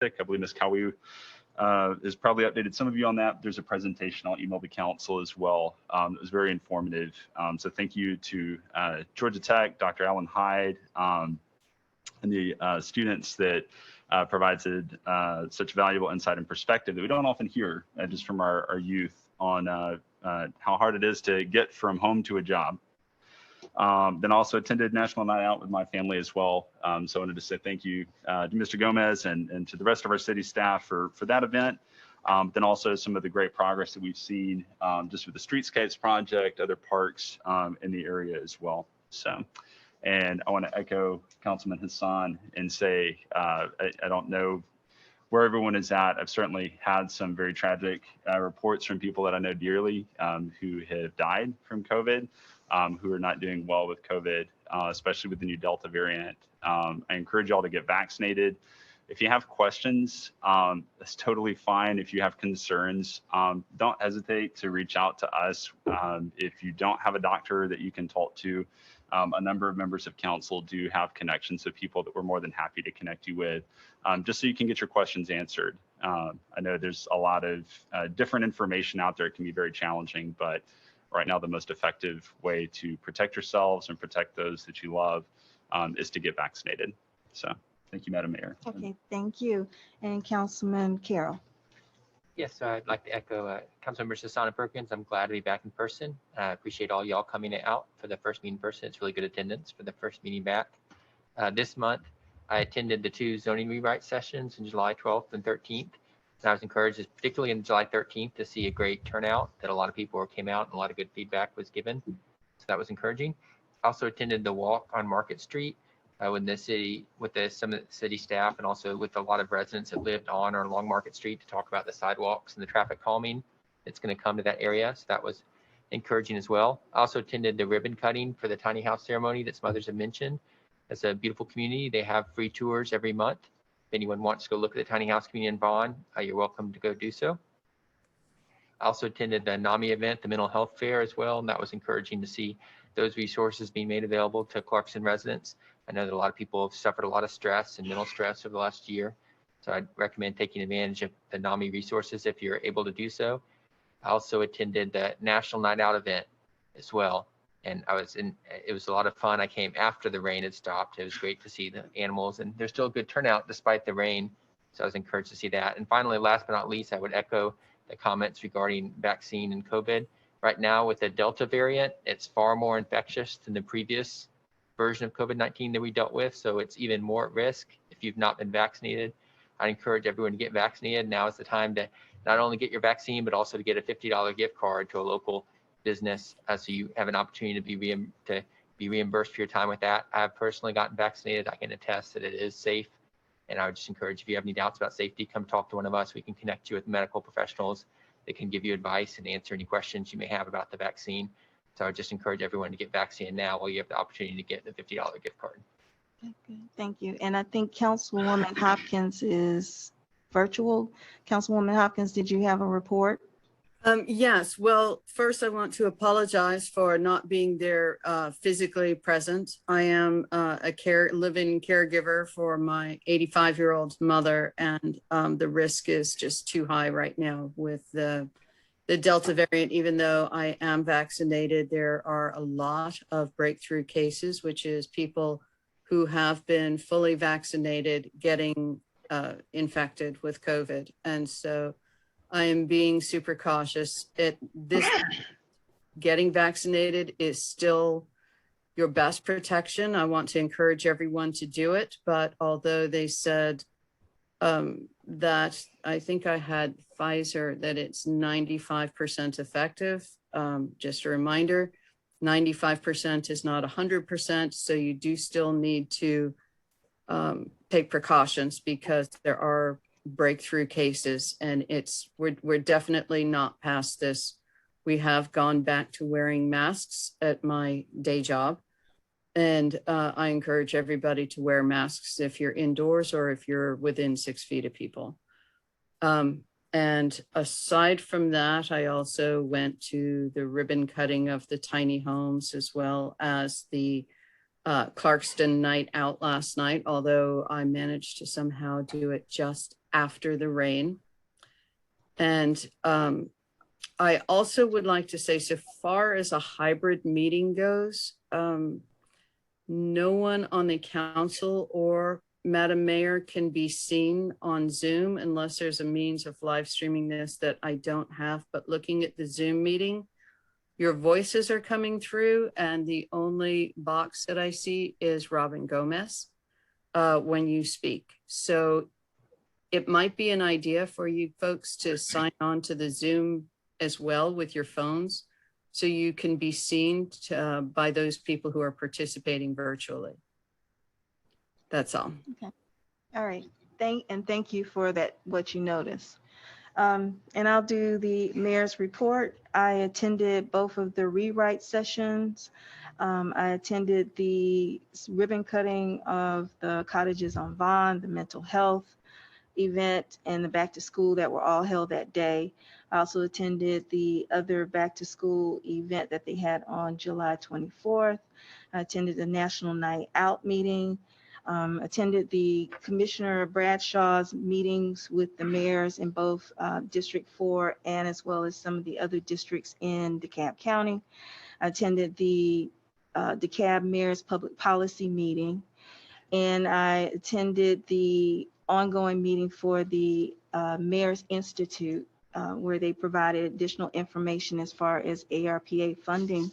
I believe Ms. Cowie has probably updated some of you on that. There's a presentation I'll email the council as well. It was very informative. So thank you to Georgia Tech, Dr. Alan Hyde, and the students that provided such valuable insight and perspective that we don't often hear just from our youth on how hard it is to get from home to a job. Then also attended National Night Out with my family as well. So I wanted to say thank you to Mr. Gomez and to the rest of our city staff for that event. Then also some of the great progress that we've seen just with the Streetscapes project, other parks in the area as well. So, and I want to echo Councilman Hassan and say, I don't know where everyone is at. I've certainly had some very tragic reports from people that I know dearly who have died from COVID. Who are not doing well with COVID, especially with the new Delta variant. I encourage y'all to get vaccinated. If you have questions, that's totally fine. If you have concerns, don't hesitate to reach out to us. If you don't have a doctor that you can talk to, a number of members of council do have connections with people that we're more than happy to connect you with, just so you can get your questions answered. I know there's a lot of different information out there. It can be very challenging, but right now, the most effective way to protect yourselves and protect those that you love is to get vaccinated. So thank you, Madam Mayor. Okay, thank you. And Councilman Carroll. Yes, so I'd like to echo Councilmember Sassana Perkins. I'm glad to be back in person. I appreciate all y'all coming out for the first meeting in person. It's really good attendance for the first meeting back. This month, I attended the 2 zoning rewrite sessions in July 12th and 13th. And I was encouraged, particularly in July 13th, to see a great turnout, that a lot of people came out and a lot of good feedback was given. So that was encouraging. I also attended the walk on Market Street with the city, some of the city staff, and also with a lot of residents that lived on or along Market Street to talk about the sidewalks and the traffic calming that's going to come to that area. So that was encouraging as well. I also attended the ribbon cutting for the tiny house ceremony that some others have mentioned. It's a beautiful community. They have free tours every month. If anyone wants to go look at the tiny house community in Vaughn, you're welcome to go do so. I also attended the NAMI event, the mental health fair as well, and that was encouraging to see those resources being made available to Clarkston residents. I know that a lot of people have suffered a lot of stress and mental stress over the last year, so I'd recommend taking advantage of the NAMI resources if you're able to do so. I also attended the National Night Out event as well, and it was a lot of fun. I came after the rain had stopped. It was great to see the animals, and there's still a good turnout despite the rain. So I was encouraged to see that. And finally, last but not least, I would echo the comments regarding vaccine and COVID. Right now with the Delta variant, it's far more infectious than the previous version of COVID-19 that we dealt with. So it's even more at risk if you've not been vaccinated. I encourage everyone to get vaccinated. Now is the time to not only get your vaccine, but also to get a $50 gift card to a local business, so you have an opportunity to be reimbursed for your time with that. I've personally gotten vaccinated. I can attest that it is safe, and I would just encourage, if you have any doubts about safety, come talk to one of us. We can connect you with medical professionals that can give you advice and answer any questions you may have about the vaccine. So I would just encourage everyone to get vaccinated now while you have the opportunity to get the $50 gift card. Okay, good. Thank you. And I think Councilwoman Hopkins is virtual. Councilwoman Hopkins, did you have a report? Yes. Well, first I want to apologize for not being there physically present. I am a living caregiver for my 85-year-old mother, and the risk is just too high right now with the Delta variant. Even though I am vaccinated, there are a lot of breakthrough cases, which is people who have been fully vaccinated getting infected with COVID. And so I am being super cautious. Getting vaccinated is still your best protection. I want to encourage everyone to do it. But although they said that, I think I had Pfizer, that it's 95% effective. Just a reminder, 95% is not 100%. So you do still need to take precautions, because there are breakthrough cases, and we're definitely not past this. We have gone back to wearing masks at my day job, and I encourage everybody to wear masks if you're indoors or if you're within 6 feet of people. And aside from that, I also went to the ribbon cutting of the tiny homes, as well as the Clarkston night out last night, although I managed to somehow do it just after the rain. And I also would like to say, so far as a hybrid meeting goes, no one on the council or Madam Mayor can be seen on Zoom unless there's a means of live streaming this that I don't have. But looking at the Zoom meeting, your voices are coming through, and the only box that I see is Robin Gomez when you speak. So it might be an idea for you folks to sign on to the Zoom as well with your phones, so you can be seen by those people who are participating virtually. That's all. Okay. All right. Thank you for that, what you noticed. And I'll do the mayor's report. I attended both of the rewrite sessions. I attended the ribbon cutting of the cottages on Vaughn, the mental health event, and the back to school that were all held that day. I also attended the other back to school event that they had on July 24th. I attended the National Night Out meeting. Attended the Commissioner Bradshaw's meetings with the mayors in both District 4 and as well as some of the other districts in DeKalb County. I attended the DeKalb Mayor's Public Policy meeting, and I attended the ongoing meeting for the Mayor's Institute, where they provided additional information as far as ARPA funding.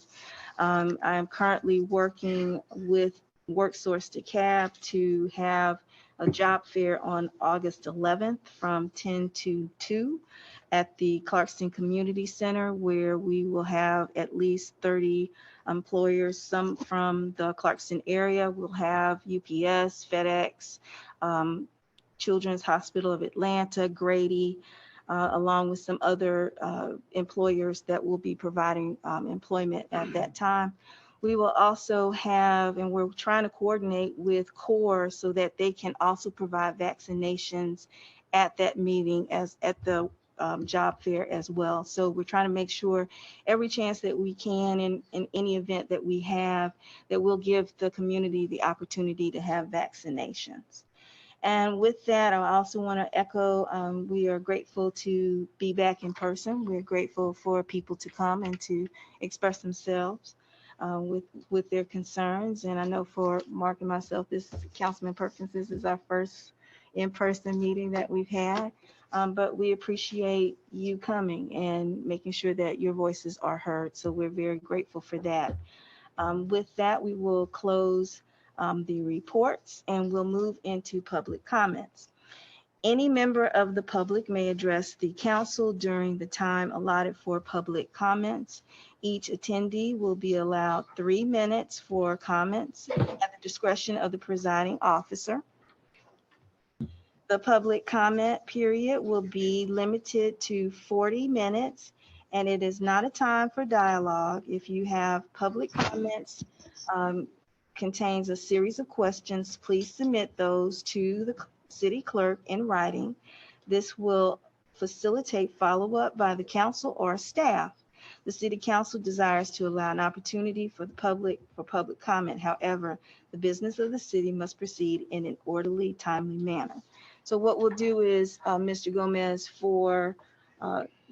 I am currently working with WorkSource DeKalb to have a job fair on August 11th from 10 to 2 at the Clarkston Community Center, where we will have at least 30 employers, some from the Clarkston area. We'll have UPS, FedEx, Children's Hospital of Atlanta, Grady, along with some other employers that will be providing employment at that time. We will also have, and we're trying to coordinate with CORE so that they can also provide vaccinations at that meeting as at the job fair as well. So we're trying to make sure every chance that we can in any event that we have, that we'll give the community the opportunity to have vaccinations. And with that, I also want to echo, we are grateful to be back in person. We're grateful for people to come and to express themselves with their concerns. And I know for Mark and myself, Councilman Perkins, this is our first in-person meeting that we've had. But we appreciate you coming and making sure that your voices are heard. So we're very grateful for that. With that, we will close the reports and we'll move into public comments. Any member of the public may address the council during the time allotted for public comments. Each attendee will be allowed 3 minutes for comments at the discretion of the presiding officer. The public comment period will be limited to 40 minutes, and it is not a time for dialogue. If you have public comments, contains a series of questions, please submit those to the City Clerk in writing. This will facilitate follow-up by the council or staff. The City Council desires to allow an opportunity for the public for public comment. However, the business of the city must proceed in an orderly, timely manner. So what we'll do is, Mr. Gomez,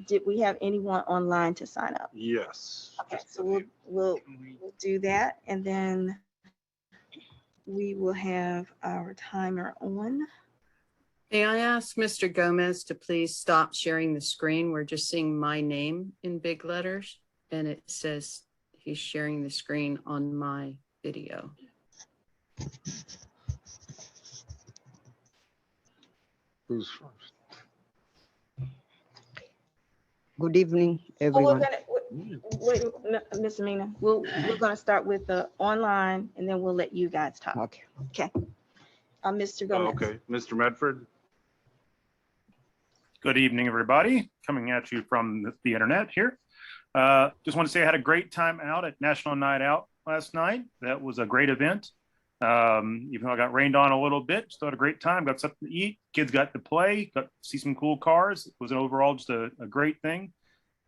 did we have anyone online to sign up? Yes. Okay, so we'll do that, and then we will have our timer on. May I ask Mr. Gomez to please stop sharing the screen? We're just seeing my name in big letters, and it says he's sharing the screen on my video. Who's first? Good evening, Well, everyone. wait, Ms. Amina, we're gonna start with the online, and then we'll let you guys talk. Okay. Mr. Gomez. Okay, Mr. Medford. Good evening, everybody. Coming at you from the internet here. Just want to say I had a great time out at National Night Out last night. That was a great event. Even though I got rained on a little bit, still had a great time. Got something to eat. Kids got to play. Got to see some cool cars. It was overall just a great thing.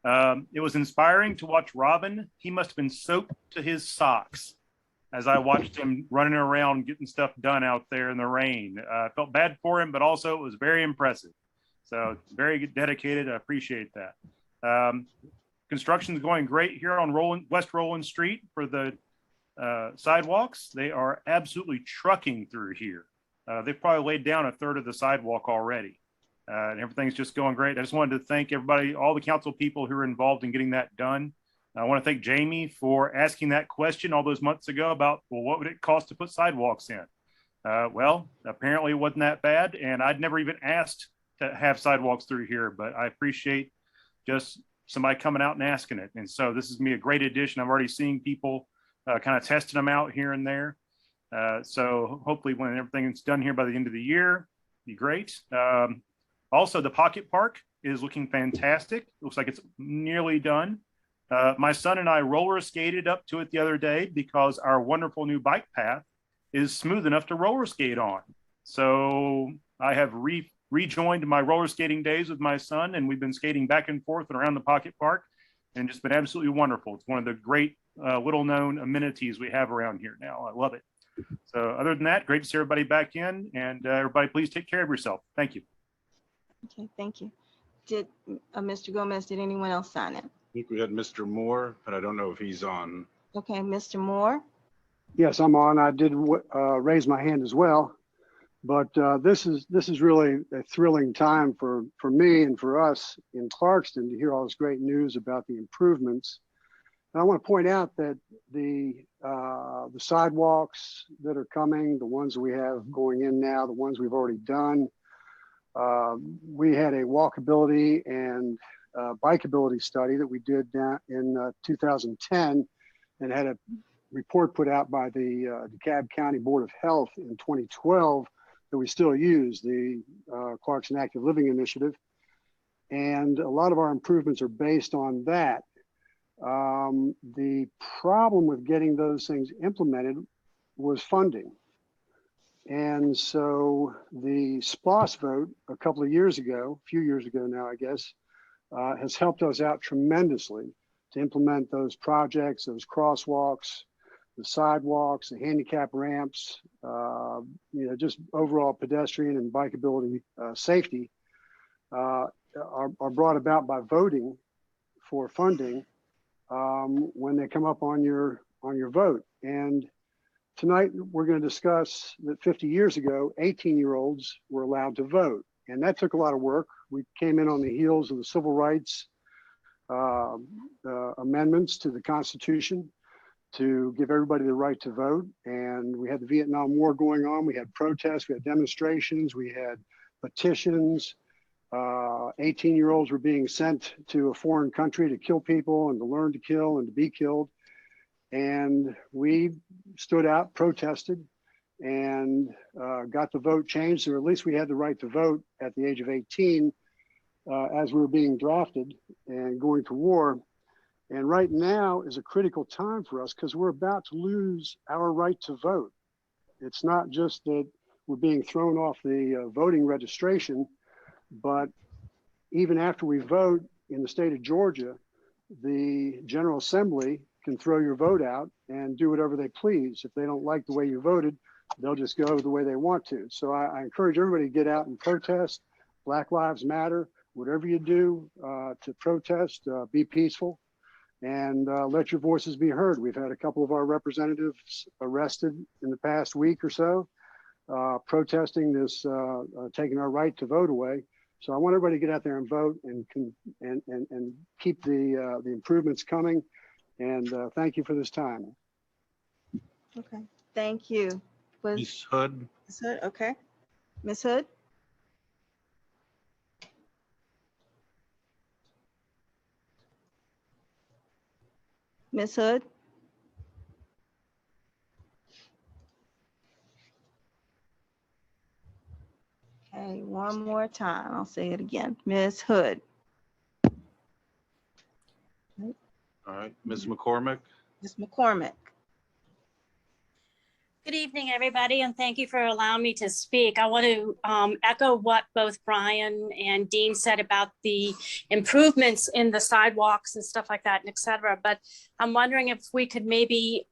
It was inspiring to watch Robin. He must have been soaked to his socks as I watched him running around getting stuff done out there in the rain. I felt bad for him, but also it was very impressive. So very dedicated. I appreciate that. Construction is going great here on West Roland Street for the sidewalks. They are absolutely trucking through here. They've probably laid down a third of the sidewalk already. And everything's just going great. I just wanted to thank everybody, all the council people who are involved in getting that done. I want to thank Jamie for asking that question all those months ago about, well, what would it cost to put sidewalks in? Well, apparently it wasn't that bad, and I'd never even asked to have sidewalks through here, but I appreciate just somebody coming out and asking it. And so this is going to be a great addition. I'm already seeing people kind of testing them out here and there. So hopefully when everything's done here by the end of the year, be great. Also, the Pocket Park is looking fantastic. Looks like it's nearly done. My son and I roller skated up to it the other day because our wonderful new bike path is smooth enough to roller skate on. So I have rejoined my roller skating days with my son, and we've been skating back and forth and around the Pocket Park, and just been absolutely wonderful. It's one of the great little known amenities we have around here now. I love it. So other than that, great to see everybody back in, and everybody please take care of yourself. Thank you. Okay, thank you. Did Mr. Gomez, did anyone else sign in? I think we had Mr. Moore, but I don't know if he's on. Okay, Mr. Moore. Yes, I'm on. I did raise my hand as well, but this is really a thrilling time for me and for us in Clarkston to hear all this great news about the improvements. And I want to point out that the sidewalks that are coming, the ones that we have going in now, the ones we've already done. We had a walkability and bikeability study that we did down in 2010 and had a report put out by the DeKalb County Board of Health in 2012 that we still use, the Clarkston Active Living Initiative. And a lot of our improvements are based on that. The problem with getting those things implemented was funding. And so the SPLOST vote a couple of years ago, a few years ago now, I guess, has helped us out tremendously to implement those projects, those crosswalks, the sidewalks, the handicap ramps, just overall pedestrian and bikeability safety are brought about by voting for funding when they come up on your vote. And tonight, we're going to discuss that 50 years ago, 18-year-olds were allowed to vote. And that took a lot of work. We came in on the heels of the civil rights amendments to the Constitution to give everybody the right to vote. And we had the Vietnam War going on. We had protests, we had demonstrations, we had petitions. 18-year-olds were being sent to a foreign country to kill people and to learn to kill and to be killed. And we stood out, protested, and got the vote changed, or at least we had the right to vote at the age of 18 as we were being drafted and going to war. And right now is a critical time for us because we're about to lose our right to vote. It's not just that we're being thrown off the voting registration, but even after we vote in the state of Georgia, the General Assembly can throw your vote out and do whatever they please. If they don't like the way you voted, they'll just go the way they want to. So I encourage everybody to get out and protest. Black Lives Matter. Whatever you do to protest, be peaceful and let your voices be heard. We've had a couple of our representatives arrested in the past week or so, protesting this, taking our right to vote away. So I want everybody to get out there and vote and keep the improvements coming. And thank you for this time. Okay, thank you. Ms. Hood. Ms. Hood, okay. Ms. Hood? Ms. Hood? Okay, one more time. I'll say it again. Ms. Hood. All right, Ms. McCormick. Ms. McCormick. Good evening, everybody, and thank you for allowing me to speak. I want to echo what both Brian and Dean said about the improvements in the sidewalks and stuff like that, and et cetera. But I'm wondering if we could maybe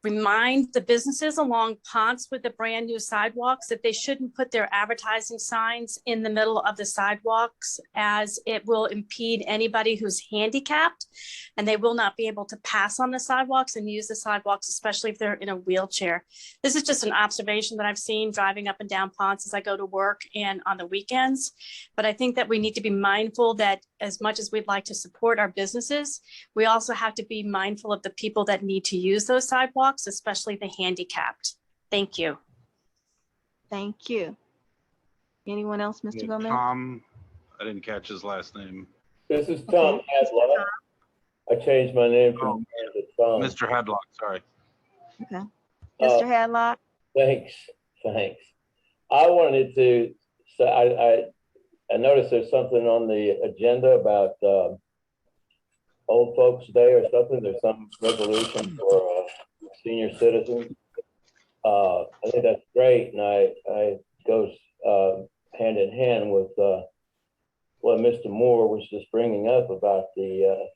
remind the businesses along Ponce with the brand new sidewalks that they shouldn't put their advertising signs in the middle of the sidewalks, as it will impede anybody who's handicapped, and they will not be able to pass on the sidewalks and use the sidewalks, especially if they're in a wheelchair. This is just an observation that I've seen driving up and down Ponce as I go to work and on the weekends. But I think that we need to be mindful that as much as we'd like to support our businesses, we also have to be mindful of the people that need to use those sidewalks, especially the handicapped. Thank you. Thank you. Anyone else, Mr. Gomez? Tom, I didn't catch his last name. This is Tom Okay. Hadlock. I changed my name from Tom to Tom. Mr. Hadlock, sorry. Okay. Mr. Hadlock? Thanks. I wanted to say, I noticed there's something on the agenda about Old Folks Day or something. There's some resolution for senior citizens. I think that's great, and I goes hand in hand with what Mr. Moore was just bringing up about the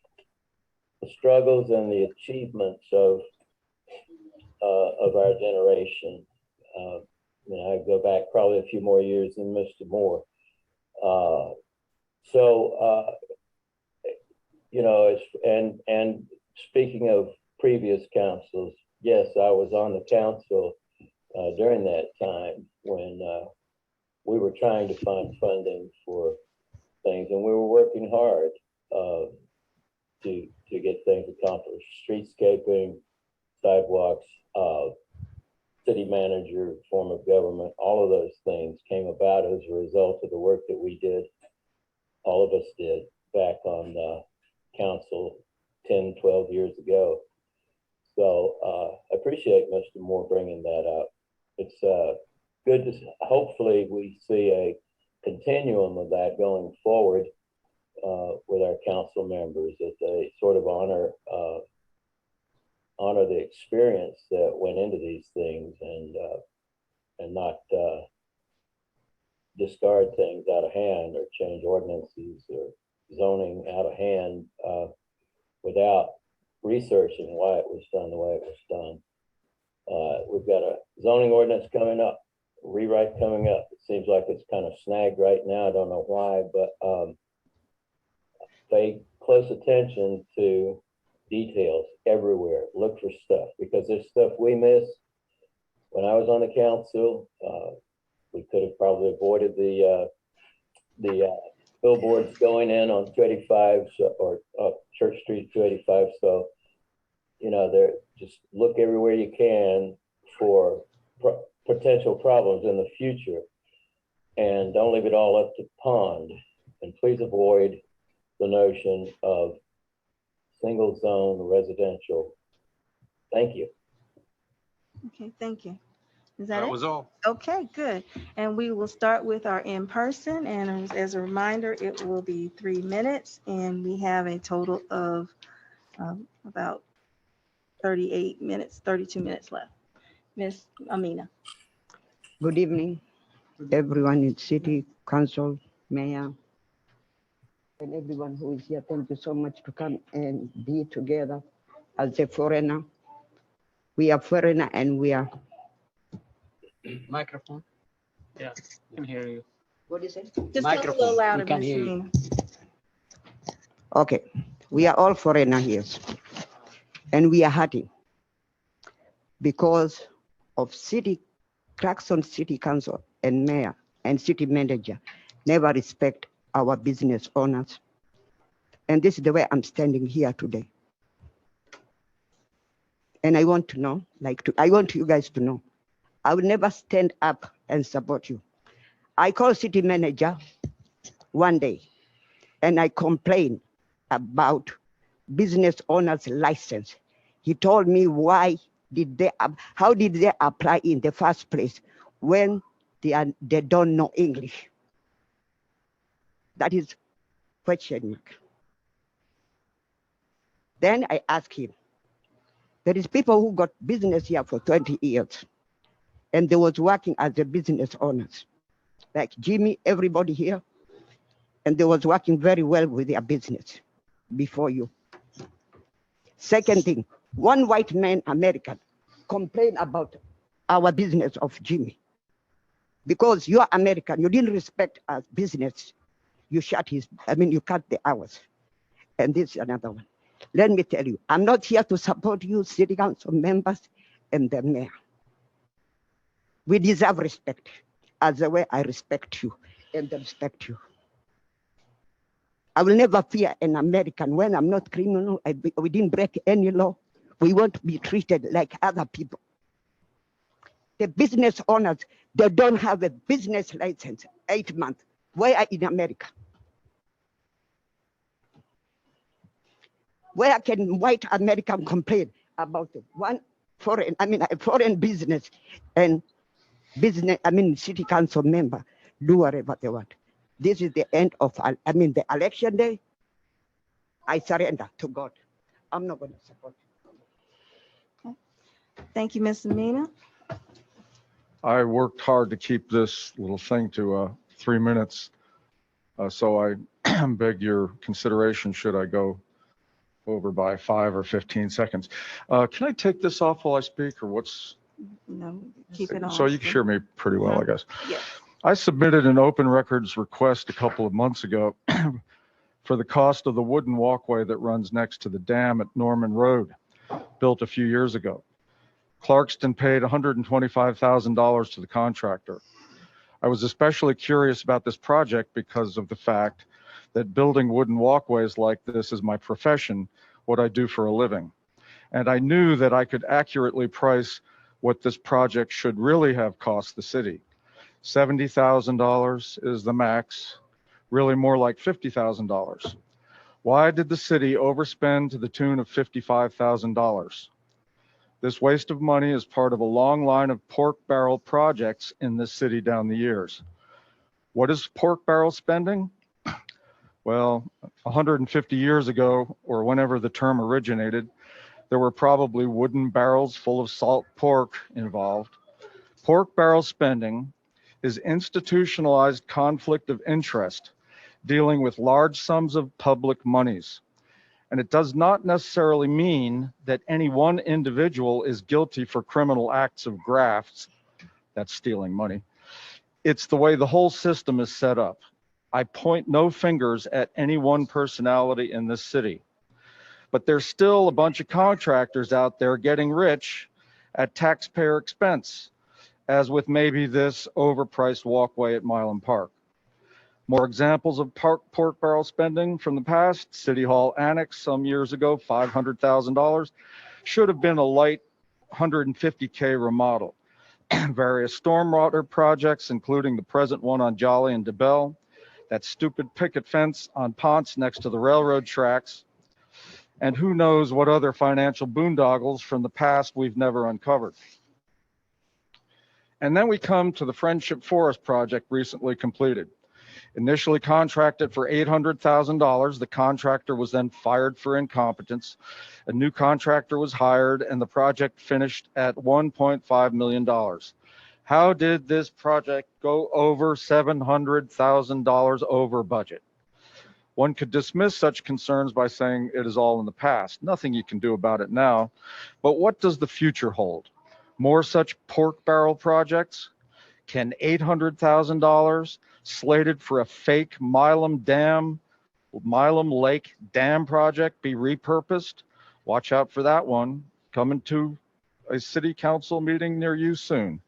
struggles and the achievements of our generation. I go back probably a few more years than Mr. Moore. And speaking of previous councils, yes, I was on the council during that time when we were trying to find funding for things, and we were working hard to get things accomplished. Streetscaping, sidewalks, city manager, form of government, all of those things came about as a result of the work that we did, all of us did, back on the council 10, 12 years ago. So I appreciate Mr. Moore bringing that up. It's good to, hopefully we see a continuum of that going forward with our council members, that they sort of honor the experience that went into these things, and not discard things out of hand or change ordinances or zoning out of hand without researching why it was done the way it was done. We've got a zoning ordinance coming up, rewrite coming up. It seems like it's kind of snagged right now. I don't know why, but pay close attention to details everywhere. Look for stuff, because there's stuff we miss. When I was on the council, we could have probably avoided the billboards going in on 285 or Church Street 285. So, there, just look everywhere you can for potential problems in the future, and don't leave it all up to pond. And please avoid the notion of single zone residential. Thank you. Okay, thank you. Is that That it? was all. Okay, good. And we will start with our in-person, and as a reminder, it will be 3 minutes, and we have a total of about 32 minutes left. Miss Amina. Good evening, everyone in City Council, Mayor, and everyone who is here. Thank you so much to come and be together as a foreigner. We are foreigner and we are. Microphone. Yeah, can hear you. What is it? Just talk a little louder, We can Miss hear you. Amina. Okay, we are all foreigner here, and we are hurting because of Clarkston City Council and Mayor and City Manager never respect our business owners. And this is the way I'm standing here today. And I want to know, I want you guys to know, I will never stand up and support you. I called City Manager one day and I complained about business owners' license. He told me how did they apply in the first place when they don't know English? That is question mark. Then I asked him, there is people who got business here for 20 years and they was working as a business owners, like Jimmy, everybody here, and they was working very well with their business before you. Second thing, one white man, American, complain about our business of Jimmy. Because you are American, you didn't respect our business. You you cut the hours. And this is another one. Let me tell you, I'm not here to support you, city council members and the mayor. We deserve respect as the way I respect you and respect you. I will never fear an American when I'm not criminal. We didn't break any law. We want to be treated like other people. The business owners, they don't have a business license, 8 months. Where in America? Where can white American complain about a foreign business and city council member do whatever they want? This is the end of, the election day. I surrender to God. I'm not going to support you. Thank you, Ms. Amina. I worked hard to keep this little thing to 3 minutes. So I beg your consideration should I go over by 5 or 15 seconds. Can I take this off while I speak, or what's? No, keep it on. So you can hear me pretty well, I guess. Yes. I submitted an open records request a couple of months ago for the cost of the wooden walkway that runs next to the dam at Norman Road, built a few years ago. Clarkston paid $125,000 to the contractor. I was especially curious about this project because of the fact that building wooden walkways like this is my profession, what I do for a living. And I knew that I could accurately price what this project should really have cost the city. $70,000 is the max, really more like $50,000. Why did the city overspend to the tune of $55,000? This waste of money is part of a long line of pork barrel projects in this city down the years. What is pork barrel spending? Well, 150 years ago, or whenever the term originated, there were probably wooden barrels full of salt pork involved. Pork barrel spending is institutionalized conflict of interest, dealing with large sums of public monies. And it does not necessarily mean that any one individual is guilty for criminal acts of grafts, that's stealing money. It's the way the whole system is set up. I point no fingers at any one personality in this city, but there's still a bunch of contractors out there getting rich at taxpayer expense, as with maybe this overpriced walkway at Milam Park. More examples of pork barrel spending from the past: City Hall Annex some years ago, $500,000, should have been a light $150K remodel. Various stormwater projects, including the present one on Jolly and DeBelle, that stupid picket fence on Ponce next to the railroad tracks, and who knows what other financial boondoggles from the past we've never uncovered. And then we come to the Friendship Forest project recently completed. Initially contracted for $800,000, the contractor was then fired for incompetence. A new contractor was hired and the project finished at $1.5 million. How did this project go over $700,000 over budget? One could dismiss such concerns by saying it is all in the past. Nothing you can do about it now. But what does the future hold? More such pork barrel projects? Can $800,000 slated for a fake Milam Lake Dam project be repurposed? Watch out for that one, coming to a city council meeting near you soon.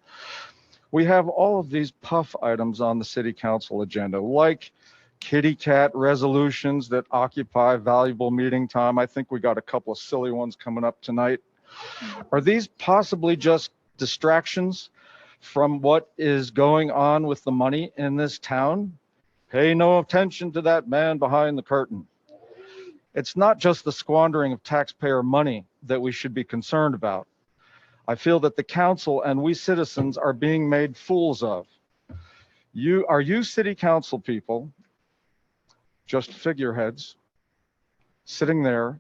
We have all of these puff items on the city council agenda, like kitty cat resolutions that occupy valuable meeting time. I think we got a couple of silly ones coming up tonight. Are these possibly just distractions from what is going on with the money in this town? Pay no attention to that man behind the curtain. It's not just the squandering of taxpayer money that we should be concerned about. I feel that the council and we citizens are being made fools of. Are you city council people just figureheads sitting there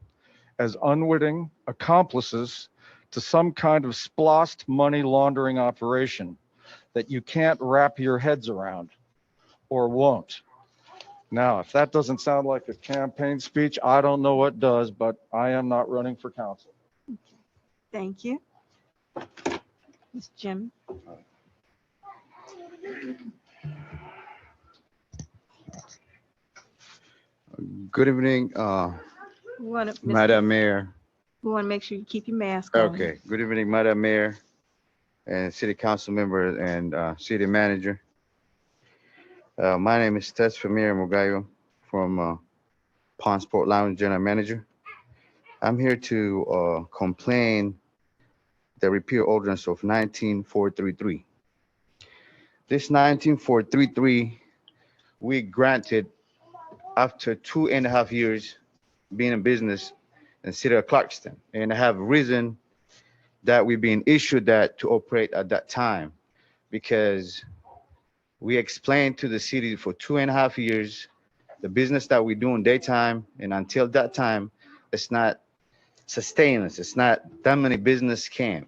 as unwitting accomplices to some kind of splossed money laundering operation that you can't wrap your heads around or won't? Now, if that doesn't sound like a campaign speech, I don't know what does, but I am not running for council. Thank you. Ms. Jim. Good evening, We want to, Madam Mayor. we want to make sure you keep your mask on. Okay, good evening, Madam Mayor and City Council members and City Manager. My name is Tesfamir Mugayo from Palm Sport Lounge General Manager. I'm here to complain the repeal ordinance of 19433. This 19433, we granted after 2.5 years being in business in the city of Clarkston. And I have reason that we've been issued that to operate at that time, because we explained to the city for 2.5 years, the business that we do in daytime, and until that time, it's not sustainable. It's not that many business came.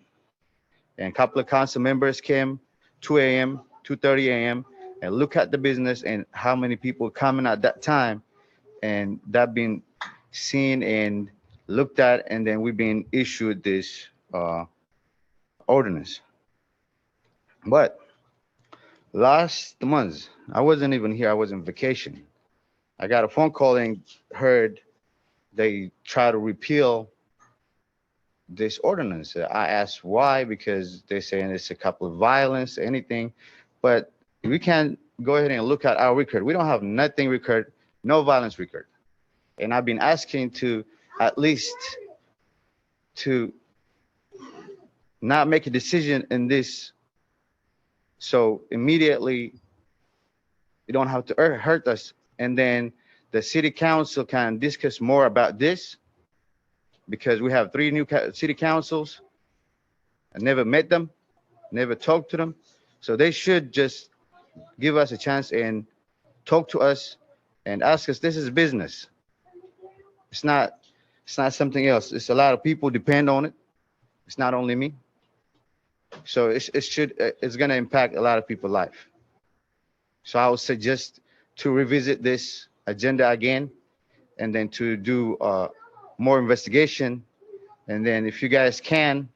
And a couple of council members came 2 a.m., 2:30 a.m., and look at the business and how many people coming at that time. And that been seen and looked at, and then we've been issued this ordinance. But last month, I wasn't even here, I was on vacation. I got a phone call and heard they try to repeal this ordinance. I asked why, because they're saying it's a couple of violence, anything, but we can't go ahead and look at our record. We don't have nothing record, no violence record. And I've been asking to at least to not make a decision in this. So immediately you don't have to hurt us. And then the city council can discuss more about this, because we have 3 new city councils. I never met them, never talked to them. So they should just give us a chance and talk to us and ask us, this is business. It's not something else. It's a lot of people depend on it. It's not only me. So it's gonna impact a lot of people's life. So I would suggest to revisit this agenda again, and then to do more investigation. And then if you guys can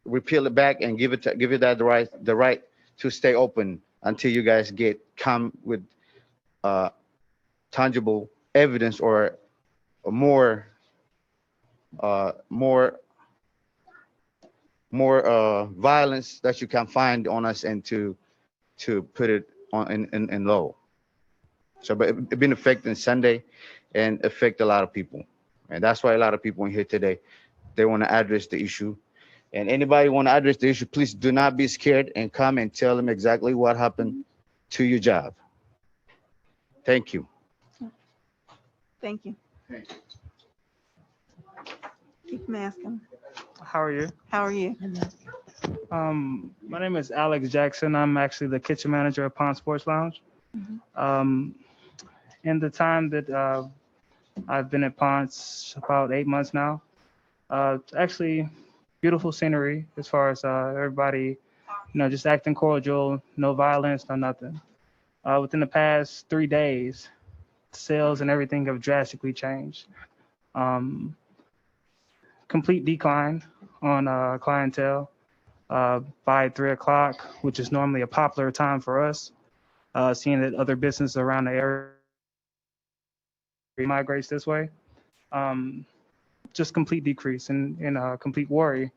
repeal it back and give it that the right to stay open until you guys come with tangible evidence or more violence that you can find on us, and to put it on in low. So, but it been affecting Sunday and affect a lot of people. And that's why a lot of people in here today, they want to address the issue. And anybody want to address the issue, please do not be scared and come and tell them exactly what happened to your job. Thank you. Thank you. Keep masking. How are you? How are you? My name is Alex Jackson. I'm actually the kitchen manager at Pond Sports Lounge. In the time that I've been at Ponds, about 8 months now, actually beautiful scenery as far as everybody, just acting cordial, no violence, no nothing. Within the past 3 days, sales and everything have drastically changed. Complete decline on clientele by 3 o'clock, which is normally a popular time for us, seeing that other businesses around the area migrates this way. Just complete decrease and complete worry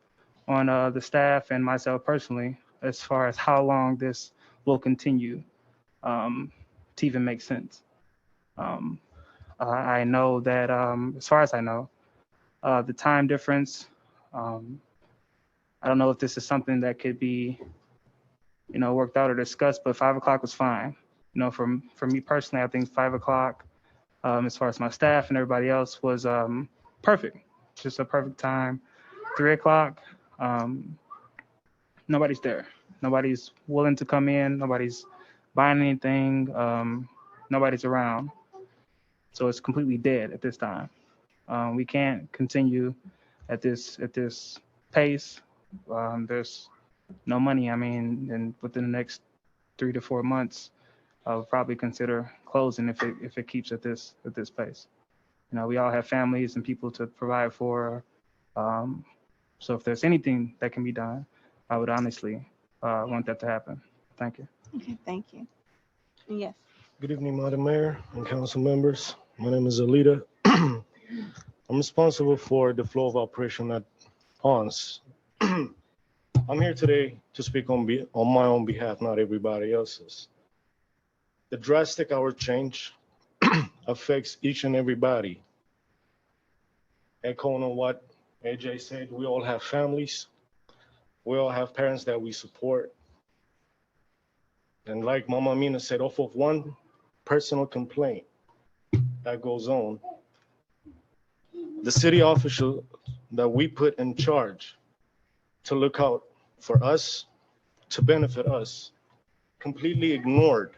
on the staff and myself personally, as far as how long this will continue to even make sense. I know that as far as I know, the time difference, I don't know if this is something that could be, worked out or discussed, but 5 o'clock was fine. For me personally, I think 5 o'clock, as far as my staff and everybody else, was perfect. Just a perfect time. 3 o'clock, nobody's there. Nobody's willing to come in. Nobody's buying anything. Nobody's around. So it's completely dead at this time. We can't continue at this pace. There's no money. I mean, and within the next 3 to 4 months, I'll probably consider closing if it keeps at this pace. We all have families and people to provide for. So if there's anything that can be done, I would honestly want that to happen. Thank you. Okay, thank you. Yes. Good evening, Madam Mayor and council members. My name is Alita. I'm responsible for the flow of operation at Ponce. I'm here today to speak on my own behalf, not everybody else's. The drastic hour change affects each and everybody. Echoing on what AJ said, we all have families. We all have parents that we support. And like Mama Mina said, off of one personal complaint that goes on, the city official that we put in charge to look out for us, to benefit us, completely ignored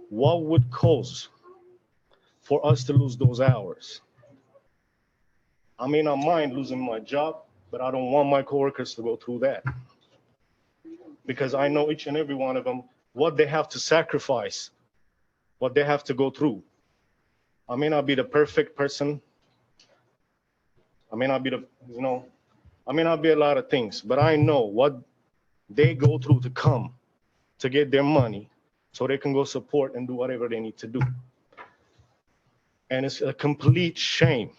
what would cause for us to lose those hours. I may not mind losing my job, but I don't want my coworkers to go through that. Because I know each and every one of them, what they have to sacrifice, what they have to go through. I may not be the perfect person. I may not be I may not be a lot of things, but I know what they go through to come to get their money so they can go support and do whatever they need to do. And it's a complete shame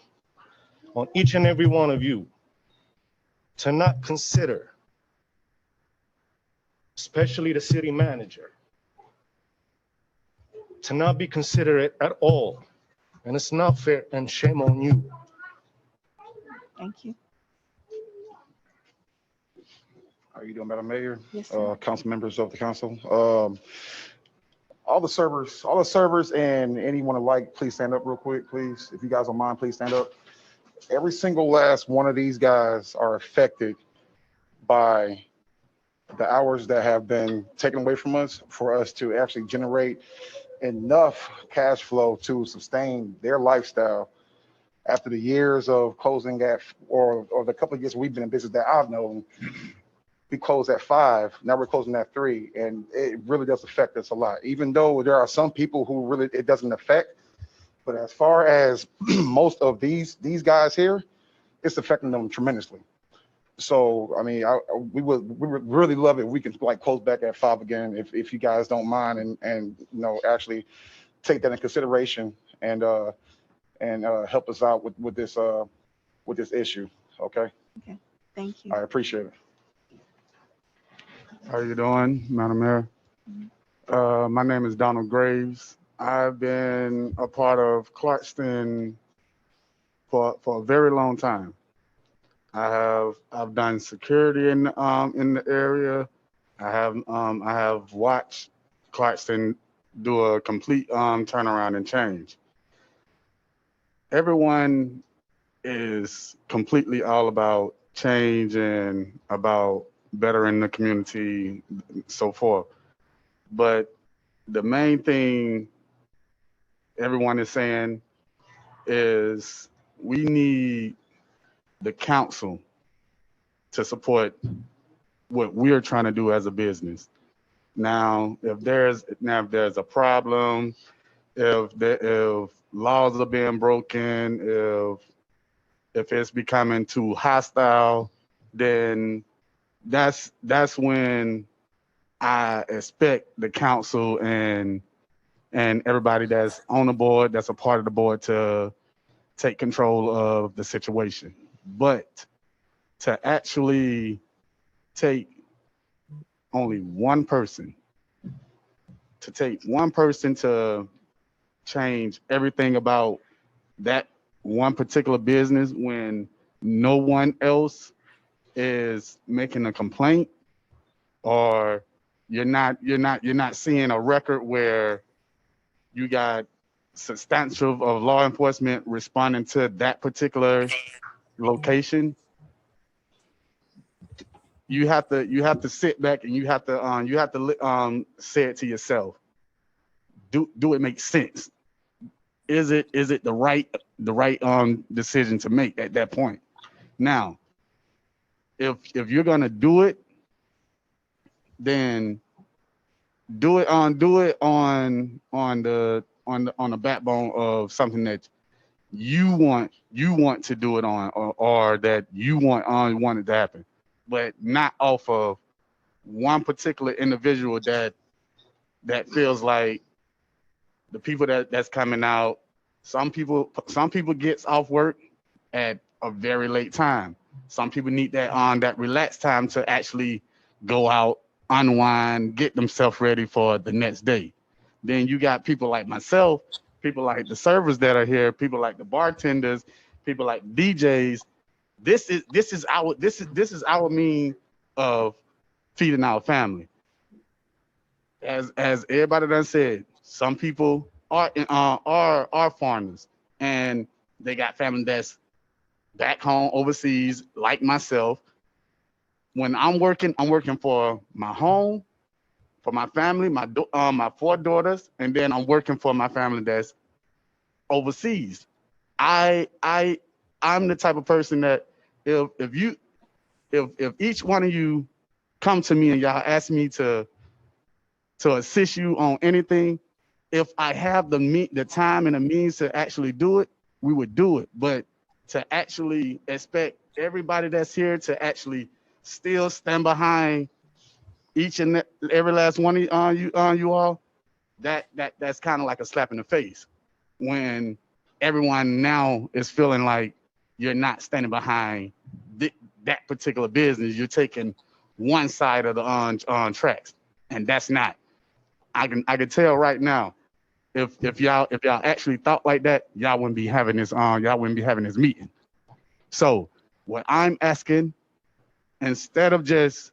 on each and every one of you to not consider, especially the city manager, to not be considerate at all. And it's not fair, and shame on you. Thank you. How are you doing, Madam Mayor? Yes, sir. Council members of the council. All the servers and anyone alike, please stand up real quick, please. If you guys don't mind, please stand up. Every single last one of these guys are affected by the hours that have been taken away from us for us to actually generate enough cash flow to sustain their lifestyle after the years of closing at, or the couple of years we've been in business that I've known. We closed at 5, now we're closing at 3, and it really does affect us a lot. Even though there are some people who really it doesn't affect, but as far as most of these guys here, it's affecting them tremendously. So I mean, we would really love it if we can like close back at 5 again, if you guys don't mind, and you know, actually take that in consideration and help us out with this issue. Okay. Okay. Thank you. I appreciate it. How you doing, Madam Mayor? My name is Donald Graves. I've been a part of Clarkston for a very long time. I've done security in the area. I have watched Clarkston do a complete turnaround and change. Everyone is completely all about change and about bettering the community, so forth. But the main thing everyone is saying is we need the council to support what we're trying to do as a business. Now, if there's a problem, if laws are being broken, if it's becoming too hostile, then that's when I expect the council and everybody that's on the board, that's a part of the board, to take control of the situation. But to actually take only one person, to change everything about that one particular business when no one else is making a complaint, or you're not seeing a record where you got substantial of law enforcement responding to that particular location. You have to sit back and you have to say it to yourself. Do it make sense? Is it the right decision to make at that point? Now, if you're gonna do it, then do it on the backbone of something that you want to do it on, or that you want it to happen, but not off of one particular individual that feels like the people that's coming out. Some people gets off work at a very late time. Some people need that relaxed time to actually go out, unwind, get themselves ready for the next day. Then you got people like myself, people like the servers that are here, people like the bartenders, people like DJs. This is our mean of feeding our family. As everybody done said, some people are foreigners, and they got family that's back home overseas, like myself. When I'm working for my home, for my family, my 4 daughters, and then I'm working for my family that's overseas. I'm the type of person that if each one of you come to me and y'all ask me to assist you on anything, if I have the time and the means to actually do it, we would do it. But to actually expect everybody that's here to actually still stand behind each and every last one of you all, that's kind of like a slap in the face when everyone now is feeling like you're not standing behind that particular business. You're taking one side of the tracks, and that's not. I can tell right now, if y'all actually thought like that, y'all wouldn't be having this meeting. So what I'm asking, instead of just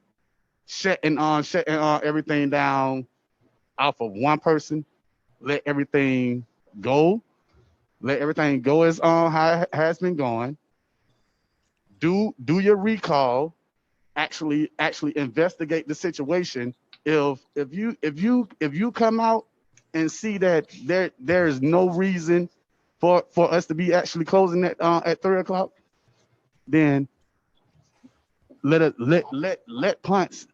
shutting everything down off of one person, let everything go. Let everything go as how it has been going. Do your recall. Actually investigate the situation. If you come out and see that there is no reason for us to be actually closing at 3:00, then let Punts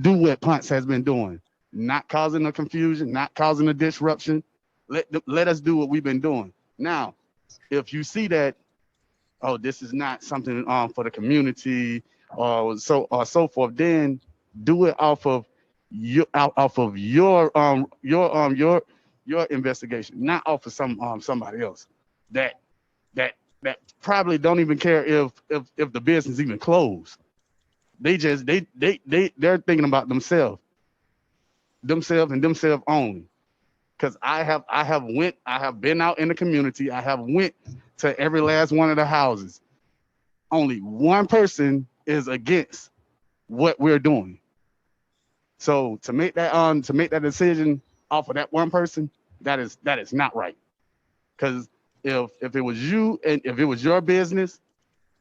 do what Punts has been doing, not causing a confusion, not causing a disruption. Let us do what we've been doing. Now, if you see that, oh, this is not something for the community or so forth, then do it off of your investigation, not off of somebody else that probably don't even care if the business even closed. They're thinking about themselves and themselves only. Because I have been out in the community. I have went to every last one of the houses. Only one person is against what we're doing. So to make that decision off of that one person, that is not right. Because if it was you and if it was your business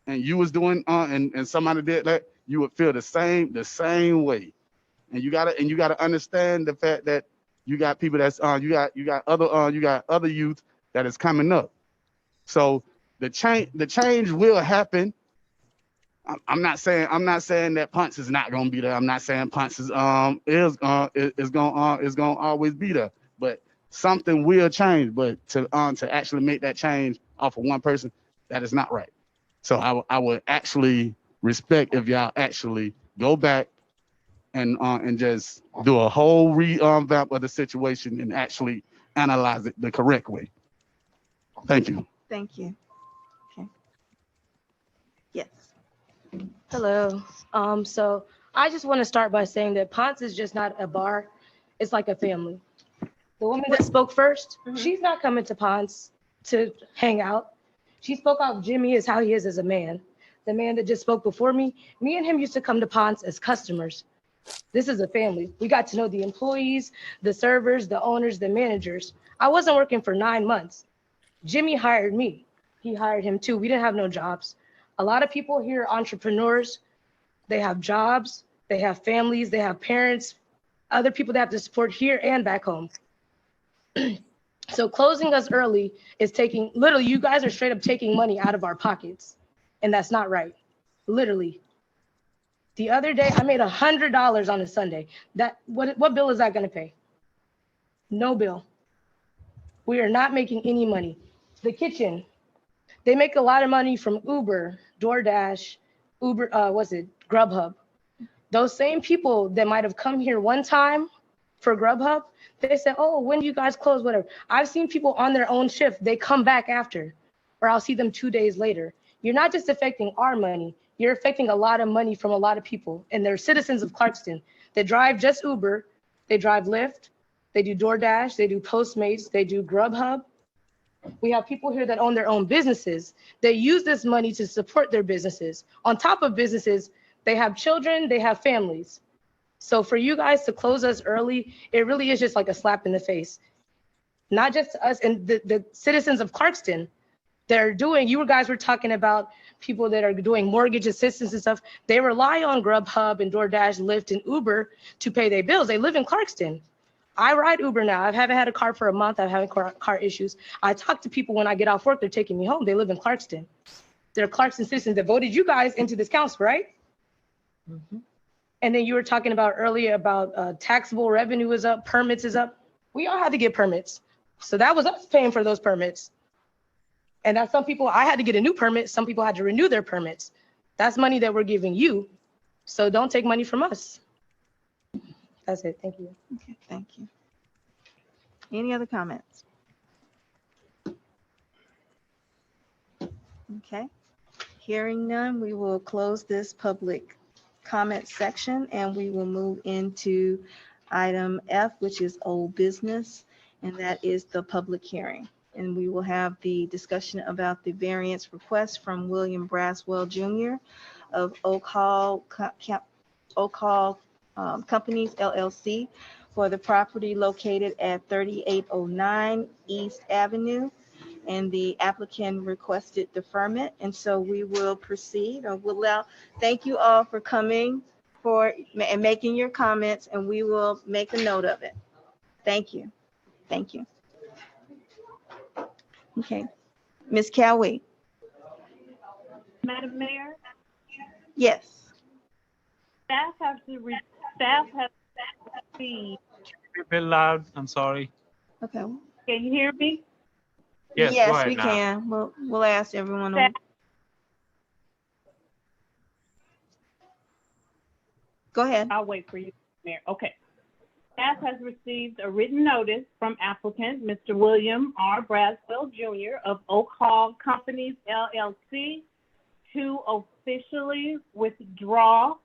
and you was doing and somebody did that, you would feel the same way. And you gotta understand the fact that you got people that's you got other youth that is coming up. So the change will happen. I'm not saying that Punts is not gonna be there. I'm not saying Punts is gonna always be there. But something will change. But to actually make that change off of one person, that is not right. So I would actually respect if y'all actually go back and just do a whole revamp of the situation and actually analyze it the correct way. Thank you. Thank you. Okay. Yes. Hello. So I just want to start by saying that Ponce is just not a bar. It's like a family. The woman that spoke first, she's not coming to Ponce to hang out. She spoke out Jimmy as how he is as a man. The man that just spoke before me and him used to come to Ponce as customers. This is a family. We got to know the employees, the servers, the owners, the managers. I wasn't working for 9 months. Jimmy hired me. He hired him too. We didn't have no jobs. A lot of people here are entrepreneurs. They have jobs, they have families, they have parents, other people that have to support here and back home. So closing us early is taking, literally, you guys are straight up taking money out of our pockets. And that's not right, literally. The other day, I made $100 on a Sunday. What bill is that gonna pay? No bill. We are not making any money. The kitchen, They make a lot of money from Uber, DoorDash, Grubhub. Those same people that might have come here one time for Grubhub, they said, oh, when do you guys close, whatever. I've seen people on their own shift, they come back after, or I'll see them 2 days later. You're not just affecting our money, you're affecting a lot of money from a lot of people. And they're citizens of Clarkston that drive just Uber, they drive Lyft, they do DoorDash, they do Postmates, they do Grubhub. We have people here that own their own businesses. They use this money to support their businesses. On top of businesses, they have children, they have families. So for you guys to close us early, it really is just like a slap in the face. Not just to us and the citizens of Clarkston that are doing, you guys were talking about people that are doing mortgage assistance and stuff. They rely on Grubhub and DoorDash, Lyft, and Uber to pay their bills. They live in Clarkston. I ride Uber now. I haven't had a car for a month. I'm having car issues. I talk to people when I get off work. They're taking me home. They live in Clarkston. They're Clarkston citizens that voted you guys into this council, right? Mm-hmm. And then you were talking about earlier about taxable revenue is up, permits is up. We all had to get permits. So that was us paying for those permits. And that's some people, I had to get a new permit. Some people had to renew their permits. That's money that we're giving you. So don't take money from us. That's it. Thank you. Okay, thank you. Any other comments? Okay. Hearing none, we will close this public comment section and we will move into item F, which is old business, and that is the public hearing. And we will have the discussion about the variance request from William Braswell Jr. of Oak Hall Companies LLC for the property located at 3809 East Avenue. And the applicant requested deferment. And so we will proceed, or we'll allow, thank you all for coming and making your comments, and we will make a note of it. Thank you. Thank you. Okay. Ms. Cowie. Madam Mayor? Yes. Staff has received. A bit loud. I'm sorry. Okay. Can you hear me? Yes, yes, we can. We'll ask everyone. Go ahead. I'll wait for you, Mayor. Okay. Staff has received a written notice from applicant, Mr. William R. Braswell Jr. of Oak Hall Companies LLC, to officially withdraw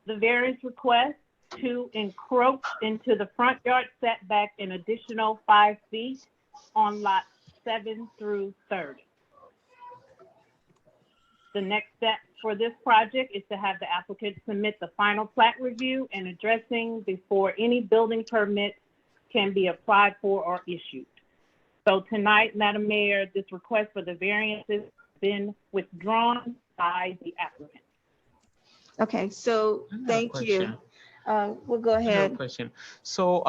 the variance request to encroach into the front yard setback an additional 5 feet on lots 7 through 30. The next step for this project is to have the applicant submit the final plat review and addressing before any building permit can be applied for or issued. So tonight, Madam Mayor, this request for the variance has been withdrawn by the applicant. Okay, so thank you. We'll go ahead. Question. So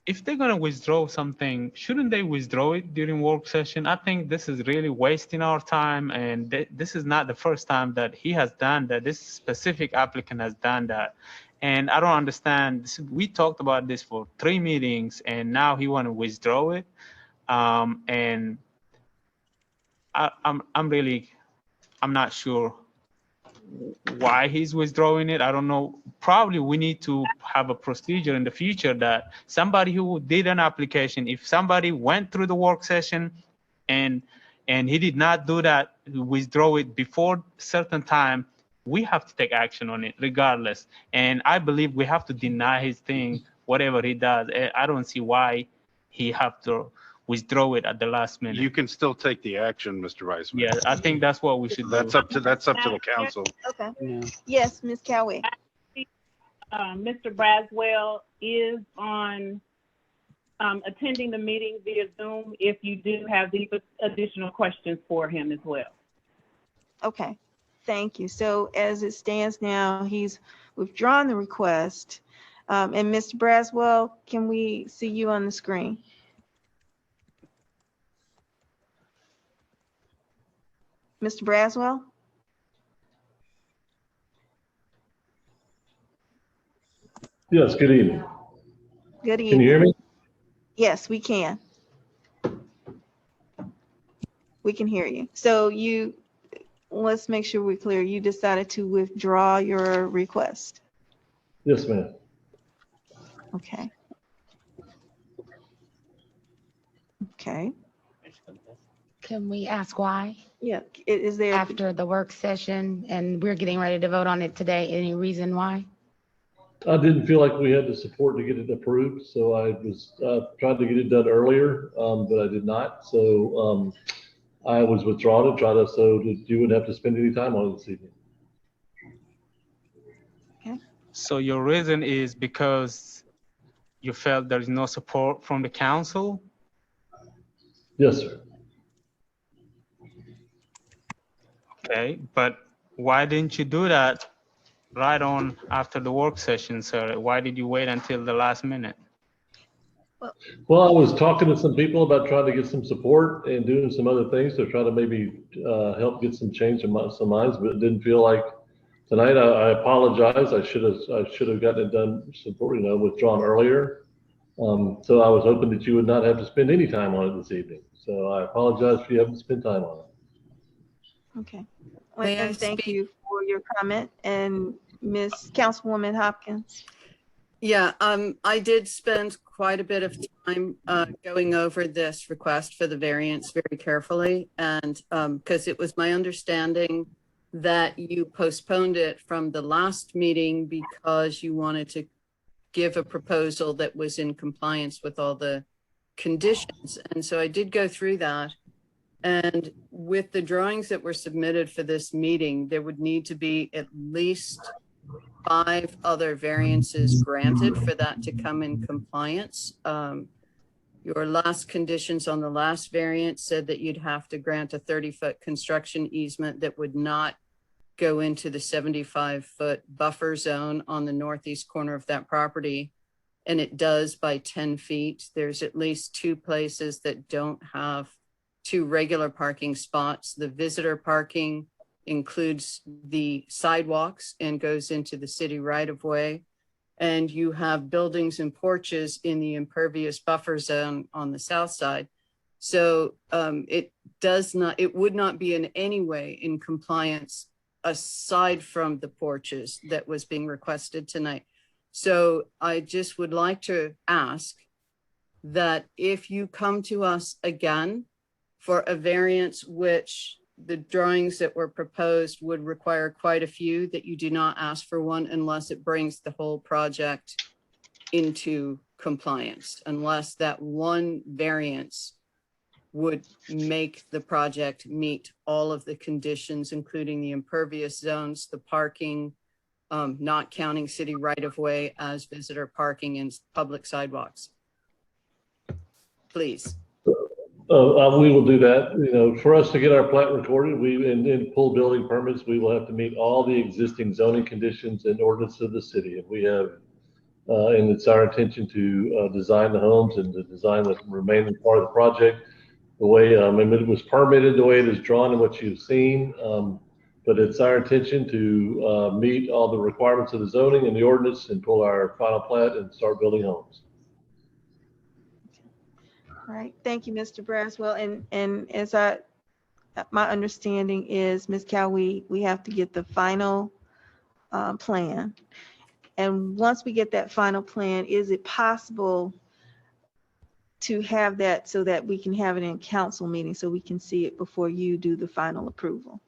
if they're going to withdraw something, shouldn't they withdraw it during work session? I think this is really wasting our time, and this is not the first time that he has done that. This specific applicant has done that, and I don't understand. We talked about this for 3 meetings, and now he want to withdraw it, and I'm not sure why he's withdrawing it. I don't know. Probably we need to have a procedure in the future that somebody who did an application, if somebody went through the work session and he did not do that, withdraw it before certain time, we have to take action on it regardless. And I believe we have to deny his thing, whatever he does. I don't see why he have to withdraw it at the last minute. You can still take the action, Mr. Vice Mayor. Yeah, I think that's what we should do. That's up to the council. Okay. Yeah. Yes, Ms. Cowie. Mr. Braswell is on attending the meeting via Zoom if you do have these additional questions for him as well. Okay, thank you. So as it stands now, he's withdrawn the request. And Mr. Braswell, can we see you on the screen? Mr. Braswell? Yes, good evening. Good evening. Can you hear me? Yes, we can. We can hear you. So let's make sure we're clear. You decided to withdraw your request. Yes, ma'am. Okay. Okay. Can we ask why? Yeah. Is there After the work session and we're getting ready to vote on it today, any reason why? I didn't feel like we had the support to get it approved, so I was trying to get it done earlier, but I did not. So I was withdrawn and tried to, so that you wouldn't have to spend any time on it this evening. Okay. So your reason is because you felt there is no support from the council? Yes, sir. Okay, but why didn't you do that right on after the work session, sir? Why did you wait until the last minute? Well, I was talking to some people about trying to get some support and doing some other things to try to maybe help get some change in some minds, but it didn't feel like tonight. I apologize. I should have gotten it done, withdrawn earlier. So I was hoping that you would not have to spend any time on it this evening. So I apologize for you having to spend time on it. Okay. And thank you for your comment. And Ms. Councilwoman Hopkins. Yeah, I did spend quite a bit of time going over this request for the variance very carefully. And because it was my understanding that you postponed it from the last meeting because you wanted to give a proposal that was in compliance with all the conditions. And so I did go through that. And with the drawings that were submitted for this meeting, there would need to be at least 5 other variances granted for that to come in compliance. Your last conditions on the last variance said that you'd have to grant a 30-foot construction easement that would not go into the 75-foot buffer zone on the northeast corner of that property. And it does by 10 feet. There's at least 2 places that don't have 2 regular parking spots. The visitor parking includes the sidewalks and goes into the city right of way. And you have buildings and porches in the impervious buffer zone on the south side. So it would not be in any way in compliance aside from the porches that was being requested tonight. So I just would like to ask that if you come to us again for a variance, which the drawings that were proposed would require quite a few, that you do not ask for one unless it brings the whole project into compliance, unless that one variance would make the project meet all of the conditions, including the impervious zones, the parking, not counting city right of way as visitor parking and public sidewalks. Please. We will do that. For us to get our plat recorded, and pull building permits, we will have to meet all the existing zoning conditions and ordinance of the city. And we have, and it's our intention to design the homes and to design the remaining part of the project the way it was permitted, the way it is drawn and what you've seen. But it's our intention to meet all the requirements of the zoning and the ordinance and pull our final plat and start building homes. All right, thank you, Mr. Braswell. And as my understanding is, Ms. Cow, we have to get the final plan. And once we get that final plan, is it possible to have that so that we can have it in council meeting so we can see it before you do the final approval?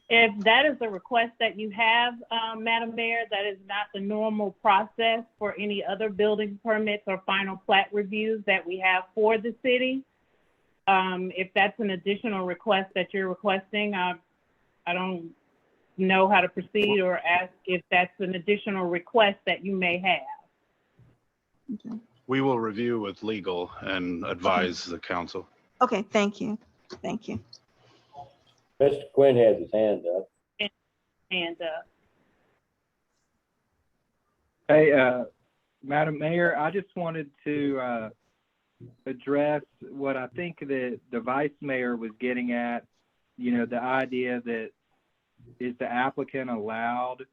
If that is a request that you have, Madam Mayor, that is not the normal process for any other building permits or final plat reviews that we have for the city. If that's an additional request that you're requesting, I don't know how to proceed or ask if that's an additional request that you may have. Okay. We will review with legal and advise the council. Okay, thank you. Thank you. Mr. Quinn has his hand up. And Hey, Madam Mayor, I just wanted to address what I think that the Vice Mayor was getting at, the idea that is the applicant allowed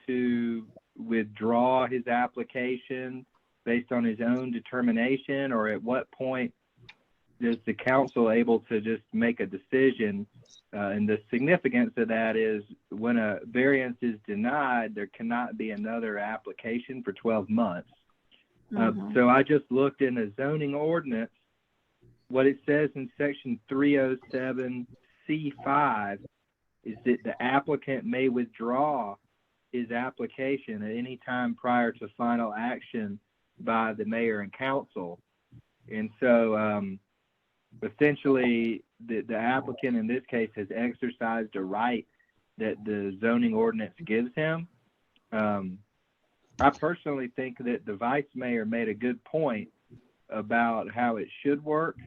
to withdraw his application based on his own determination, or at what point is the council able to just make a decision? And the significance of that is when a variance is denied, there cannot be another application for 12 months. So I just looked in the zoning ordinance. What it says in section 307C5 is that the applicant may withdraw his application at any time prior to final action by the mayor and council. And so essentially the applicant in this case has exercised a right that the zoning ordinance gives him. I personally think that the vice mayor made a good point about how it should work.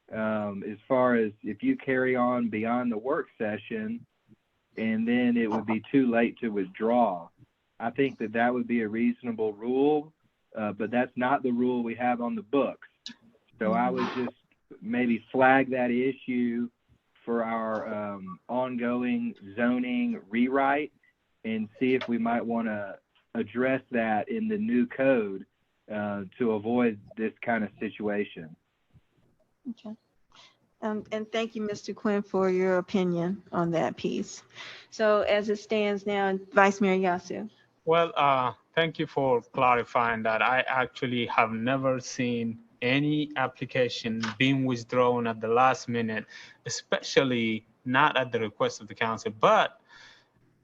As far as if you carry on beyond the work session and then it would be too late to withdraw. I think that that would be a reasonable rule, but that's not the rule we have on the books. So I would just maybe flag that issue for our ongoing zoning rewrite and see if we might want to address that in the new code to avoid this kind of situation. Okay. And thank you, Mr. Quinn, for your opinion on that piece. So as it stands now, Vice Mayor Yasu. Well, thank you for clarifying that. I actually have never seen any application being withdrawn at the last minute, especially not at the request of the council, but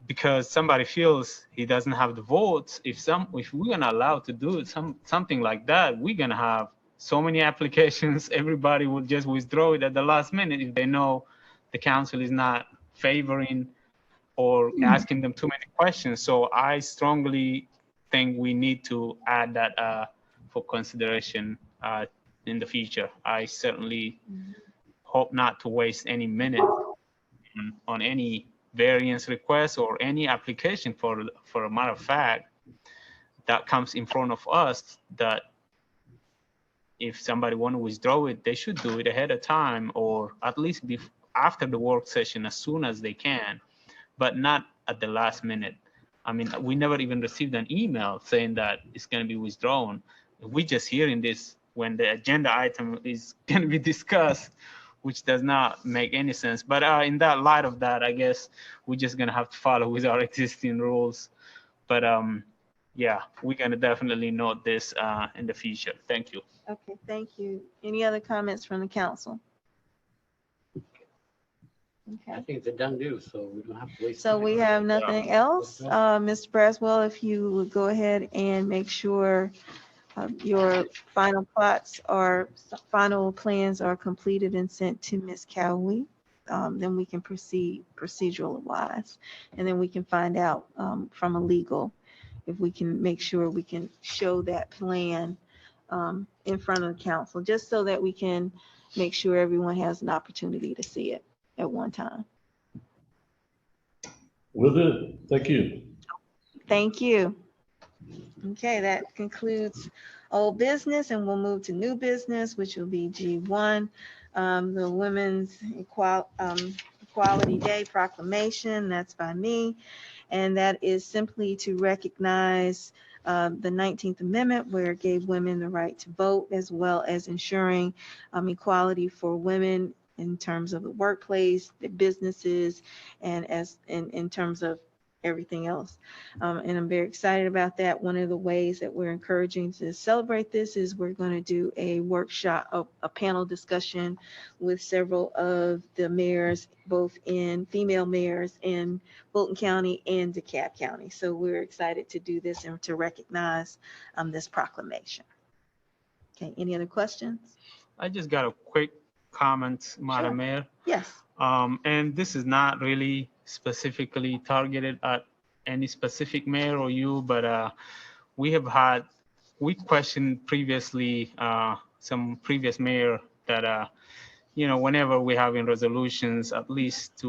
because somebody feels he doesn't have the votes. If we're gonna allow to do something like that, we're gonna have so many applications. Everybody will just withdraw it at the last minute if they know the council is not favoring or asking them too many questions. So I strongly think we need to add that for consideration in the future. I certainly hope not to waste any minute on any variance request or any application for a matter of fact that comes in front of us, that if somebody want to withdraw it, they should do it ahead of time or at least after the work session as soon as they can, but not at the last minute. I mean, we never even received an email saying that it's going to be withdrawn. We're just hearing this when the agenda item is going to be discussed, which does not make any sense. But in that light of that, I guess we're just going to have to follow with our existing rules. But yeah, we're going to definitely note this in the future. Thank you. Okay, thank you. Any other comments from the council? Okay. I think it's a done deal, so we don't have to waste. So we have nothing else. Mr. Braswell, if you would go ahead and make sure your final plans are completed and sent to Ms. Cowie, then we can proceed procedural wise. And then we can find out from a legal, if we can make sure we can show that plan in front of the council, just so that we can make sure everyone has an opportunity to see it at one time. Will do. Thank you. Thank you. Okay, that concludes old business, and we'll move to new business, which will be G1, the Women's Equality Day Proclamation. That's by me, and that is simply to recognize the 19th Amendment, where it gave women the right to vote, as well as ensuring equality for women in terms of the workplace, the businesses, and in terms of everything else. And I'm very excited about that. One of the ways that we're encouraging to celebrate this is we're going to do a workshop, a panel discussion with several of the mayors, both female mayors in Fulton County and DeKalb County. So we're excited to do this and to recognize this proclamation. Okay, any other questions? I just got a quick comment, Madam Mayor. Yes. And this is not really specifically targeted at any specific mayor or you, but we questioned previously some previous mayor that whenever we're having resolutions, at least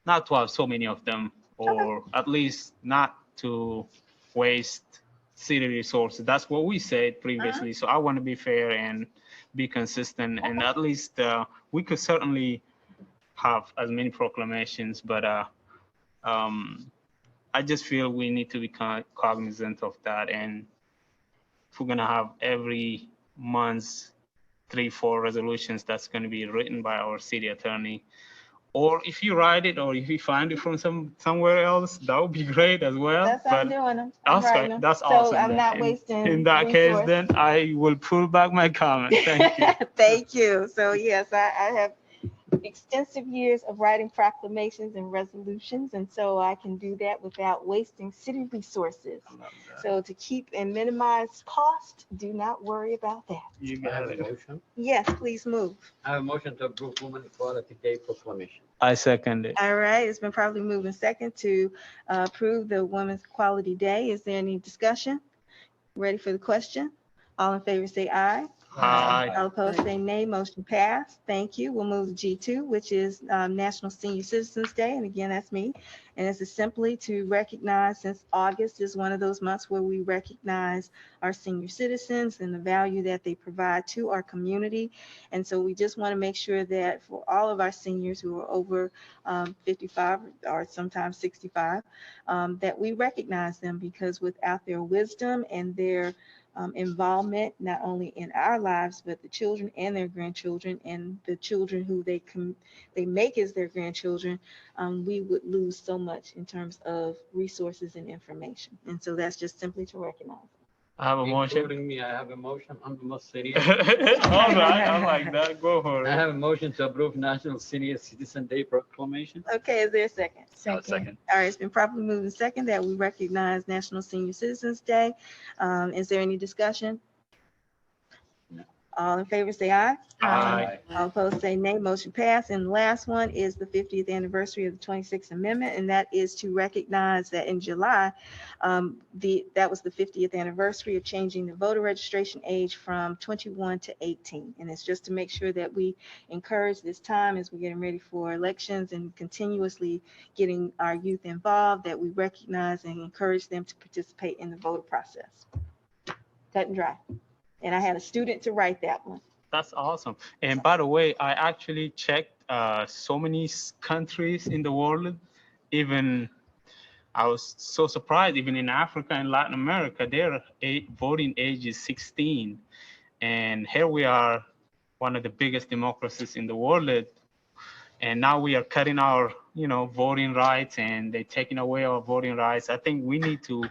not to have so many of them, or at least not to waste city resources. That's what we said previously. So I want to be fair and be consistent, and at least we could certainly have as many proclamations, but I just feel we need to be cognizant of that. And if we're gonna have every month's 3-4 resolutions that's going to be written by our city attorney. Or if you write it, or if you find it from somewhere else, that would be great as well. That's how I'm doing them. I'm That's writing right. them. That's So awesome. I'm not In wasting that case, resource. then I will pull back my comment. Thank you. Thank you. So yes, I have extensive years of writing proclamations and resolutions, and so I can do that without wasting city resources. So to keep and minimize cost, do not worry about that. You I have got a it. motion. Yes, please move. I have a motion to approve Women Equality Day proclamation. I second it. All right, it's been probably moved and second to approve the Women's Equality Day. Is there any discussion? Ready for the question? All in favor say aye. Aye. All opposed say nay. Motion passed. Thank you. We'll move to G2, which is National Senior Citizens Day. And again, that's me. And this is simply to recognize, since August is one of those months where we recognize our senior citizens and the value that they provide to our community. And so we just want to make sure that for all of our seniors who are over 55 or sometimes 65, that we recognize them, because without their wisdom and their involvement, not only in our lives, but the children and their grandchildren and the children who they make as their grandchildren, we would lose so much in terms of resources and information. And so that's just simply to recognize. I have a motion. Including me, I have a motion. I'm the most serious. All right, I like that. Go for I it. have a motion to approve National Senior Citizen Day proclamation. Okay, is there a second? Second. All right, it's been properly moved and second that we recognize National Senior Citizens Day. Is there any discussion? All in favor say aye. Aye. All opposed say nay. Motion passed. And the last one is the 50th anniversary of the 26th Amendment, and that is to recognize that in July, that was the 50th anniversary of changing the voter registration age from 21 to 18. And it's just to make sure that we encourage this time as we're getting ready for elections and continuously getting our youth involved, that we recognize and encourage them to participate in the voter process. Cut and dry. And I had a student to write that one. That's awesome. And by the way, I actually checked so many countries in the world. Even I was so surprised, even in Africa and Latin America, their voting age is 16. And here we are, one of the biggest democracies in the world. And now we are cutting our, voting rights, and they're taking away our voting rights. I think we need to,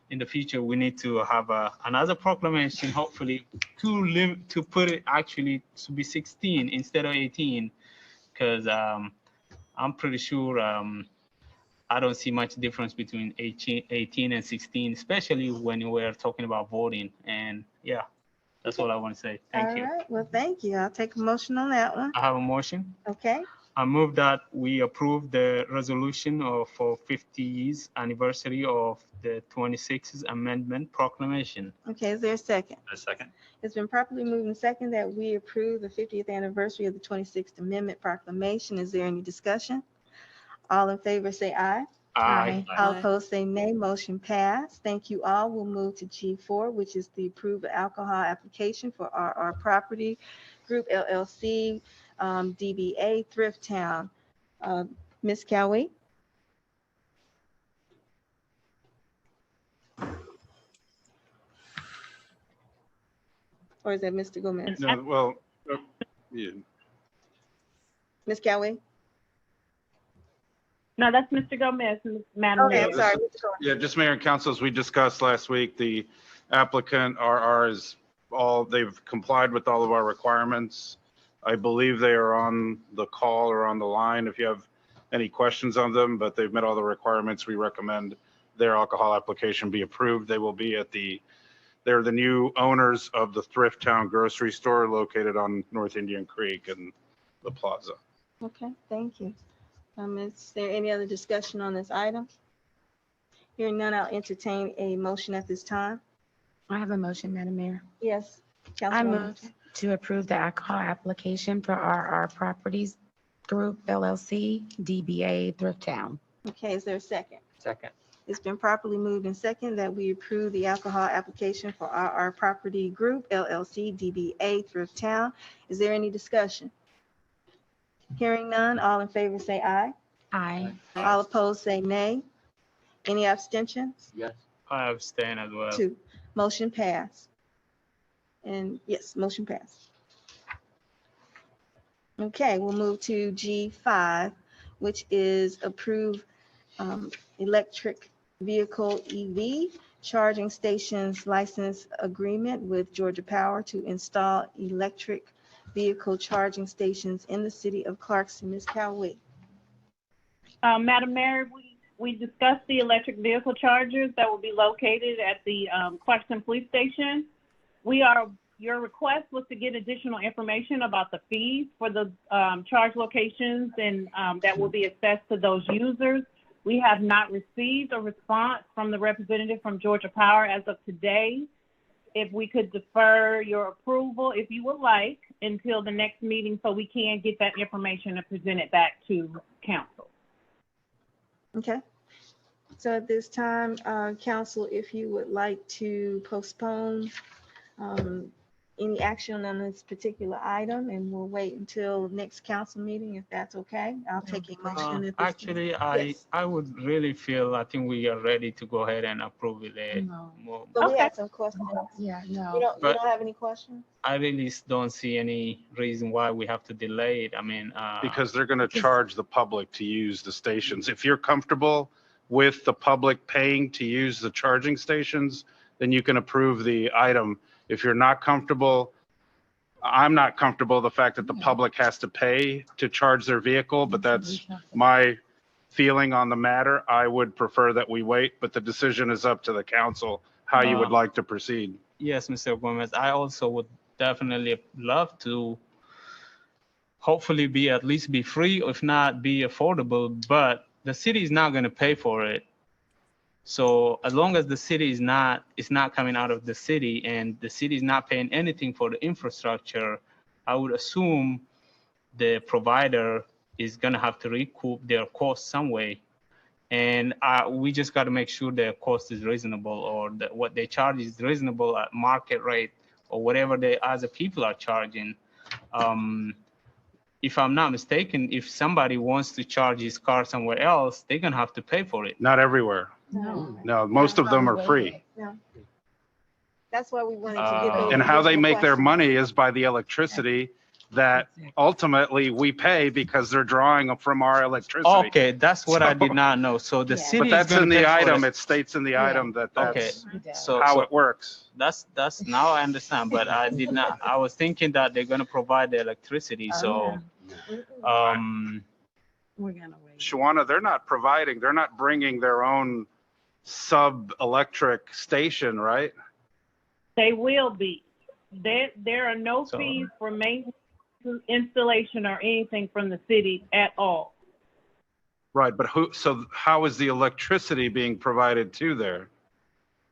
in the future, we need to have another proclamation, hopefully, to put it actually to be 16 instead of 18, because I'm pretty sure I don't see much difference between 18 and 16, especially when we're talking about voting. And yeah, that's all I want to say. Thank you. All right, well, thank you. I'll take a motion on that one. I have a motion. Okay. I move that we approve the resolution for 50th anniversary of the 26th Amendment Proclamation. Okay, is there a second? A second. It's been properly moved and second that we approve the 50th anniversary of the 26th Amendment Proclamation. Is there any discussion? All in favor say aye. Aye. All opposed say nay. Motion passed. Thank you all. We'll move to G4, which is the approved alcohol application for RR Property Group LLC, DBA Thrift Town. Ms. Cowie? Or is that Mr. Gomez? No, well, yeah. Ms. Cowie? No, that's Mr. Gomez, Madam Okay, Mayor. I'm sorry. Yeah, just Mayor and Council, as we discussed last week, the applicant RR is they've complied with all of our requirements. I believe they are on the call or on the line if you have any questions on them, but they've met all the requirements. We recommend their alcohol application be approved. They will be they're the new owners of the Thrift Town grocery store located on North Indian Creek and the plaza. Okay, thank you. Is there any other discussion on this item? Hearing none, I'll entertain a motion at this time. I have a motion, Madam Mayor. Yes. I Councilwoman. move to approve the alcohol application for RR Properties Group LLC, DBA Thrift Town. Okay, is there a second? Second. It's been properly moved and second that we approve the alcohol application for RR Property Group LLC, DBA Thrift Town. Is there any discussion? Hearing none, all in favor say aye. Aye. All opposed say nay. Any abstentions? Yes. I abstain as well. 2. Motion passed. And yes, motion passed. Okay, we'll move to G5, which is approve electric vehicle EV charging stations license agreement with Georgia Power to install electric vehicle charging stations in the city of Clarkston. Ms. Cowley. Madam Mayor, we discussed the electric vehicle chargers that will be located at the Clarkston Police Station. Your request was to get additional information about the fees for the charge locations and that will be assessed to those users. We have not received a response from the representative from Georgia Power as of today. If we could defer your approval, if you would like, until the next meeting so we can get that information and present it back to council. Okay. So at this time, council, if you would like to postpone any action on this particular item, and we'll wait until next council meeting, if that's okay. I'll take a motion. At this Actually, Yes. I would really feel, I think we are ready to go ahead and approve it. More. So we have some questions. Yeah, no. You But- don't have any questions? I really don't see any reason why we have to delay it. I mean, Because they're going to charge the public to use the stations. If you're comfortable with the public paying to use the charging stations, then you can approve the item. If you're not comfortable, I'm not comfortable the fact that the public has to pay to charge their vehicle, but that's my feeling on the matter. I would prefer that we wait, but the decision is up to the council, how you would like to proceed. yes, Mr. Gomez, I also would definitely love to hopefully at least be free, if not be affordable, but the city is not going to pay for it. So as long as the city is not coming out of the city and the city is not paying anything for the infrastructure, I would assume the provider is going to have to recoup their cost some way. And we just got to make sure their cost is reasonable, or that what they charge is reasonable at market rate, or whatever the other people are charging. If I'm not mistaken, if somebody wants to charge his car somewhere else, they're going to have to pay for it. Not everywhere. No, most of them are free. No. That's why we wanted to get those. And how they additional make their questions. money is by the electricity that ultimately we pay because they're drawing from our electricity. Okay, that's what I did not know. So the city But is that's gonna in the pay for item, it. it states in the item that Okay, that's so how it works. That's now I understand, but I did not. I was thinking that they're gonna provide the electricity. So, We're gonna wait. Shawana, they're not bringing their own sub-electric station, right? They will be. There are no fees for maintenance, installation, or anything from the city at all. Right, but so how is the electricity being provided to there?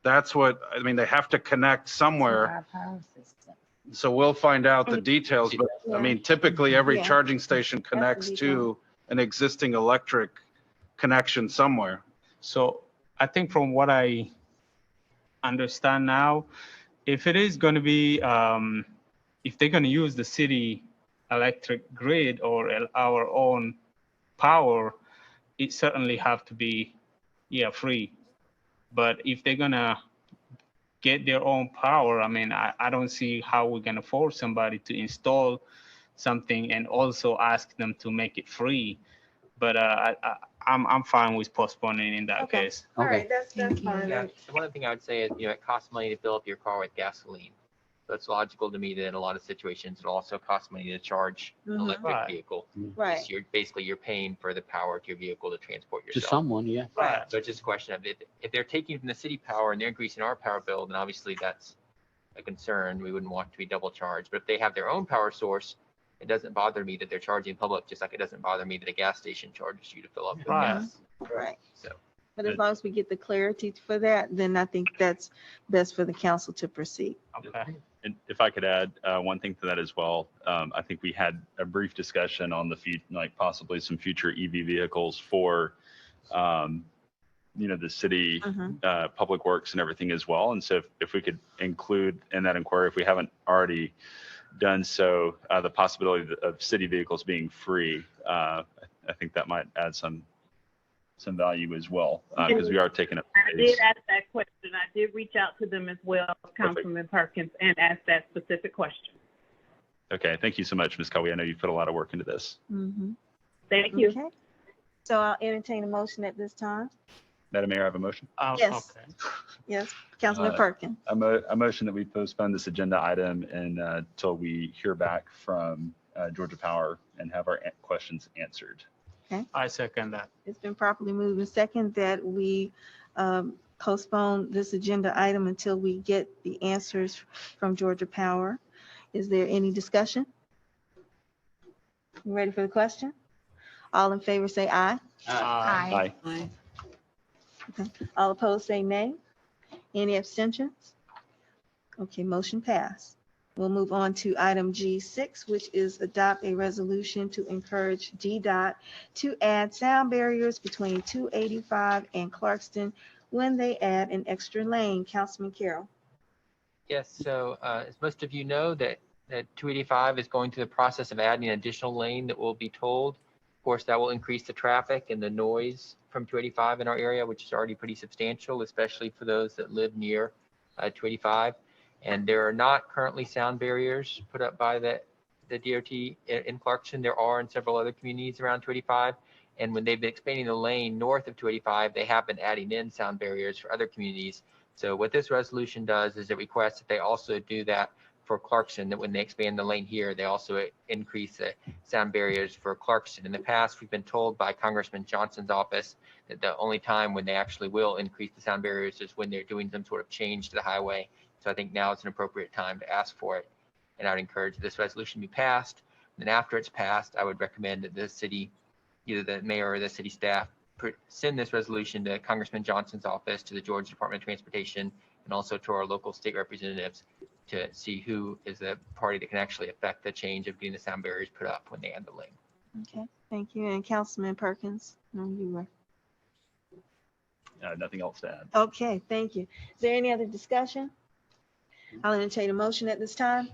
That's what, I mean, they have to connect somewhere. Our power system. So we'll find out the details, but I mean, typically every Yeah. charging station connects be to an existing electric connection somewhere. so I think from what I understand now, if it is going to be, if they're going to use the city electric grid or our own power, it certainly have to be, free. But if they're going to get their own power, I mean, I don't see how we're going to force somebody to install something and also ask them to make it free. But I'm fine with postponing in that case. All right, that's fine. Yeah, the one thing I would say is, it costs money to fill up your car with gasoline. So it's logical to me that in a lot of situations, it'll also cost money to charge an electric Right. vehicle. Right. So you're paying for the power to your vehicle to transport To yourself. someone, yeah. Right. So it's just a question of if they're taking from the city power and they're increasing our power bill, then obviously that's a concern. We wouldn't want to be double charged. But if they have their own power source, it doesn't bother me that they're charging public, just like it doesn't bother me that a gas station charges you to fill up with Right. gas. Right. So. But as long as we get the clarity for that, then I think that's best for the council to proceed. Okay. And if I could add one thing to that as well, I think we had a brief discussion on possibly some future EV vehicles for, the city, public works and everything as well. And so if we could include in that inquiry, if we haven't already done so, the possibility of city vehicles being free, I think that might add some value as well, because we are taking up I space. did ask that question. I did reach out to them as well, Councilman Perkins, and ask that specific question. Okay, thank you so much, Ms. Cully. I know you've put a lot of work into this. Thank you. Okay. So I'll entertain a motion at this time. Madam Mayor, I have a motion. Yes. Yes, Councilman Perkins. A motion that we postpone this agenda item until we hear back from Georgia Power and have our questions answered. Okay. I second that. It's been properly moved and second that we postpone this agenda item until we get the answers from Georgia Power. Is there any discussion? You ready for the question? All in favor say aye. Aye. Okay. All opposed say nay. Any abstentions? Okay, motion passed. We'll move on to item G6, which is adopt a resolution to encourage GDOT to add sound barriers between 285 and Clarkston when they add an extra lane. Councilman Carroll. Yes, so as most of you know, that 285 is going through the process of adding an additional lane that will be tolled. Of course, that will increase the traffic and the noise from 285 in our area, which is already pretty substantial, especially for those that live near 285. And there are not currently sound barriers put up by the DOT in Clarkston. There are in several other communities around 285. And when they've been expanding the lane north of 285, they have been adding in sound barriers for other communities. So what this resolution does is it requests that they also do that for Clarkston, that when they expand the lane here, they also increase the sound barriers for Clarkston. In the past, we've been told by Congressman Johnson's office that the only time when they actually will increase the sound barriers is when they're doing some sort of change to the highway. So I think now it's an appropriate time to ask for it. And I would encourage this resolution be passed. And then after it's passed, I would recommend that the city, either the mayor or the city staff, send this resolution to Congressman Johnson's office, to the Georgia Department of Transportation, and also to our local state representatives to see who is the party that can actually affect the change of getting the sound barriers put up when they add the lane. Okay, thank you. And Councilman Perkins, no, you were. Nothing else to add. Okay, thank you. Is there any other discussion? I'll entertain a motion at this time.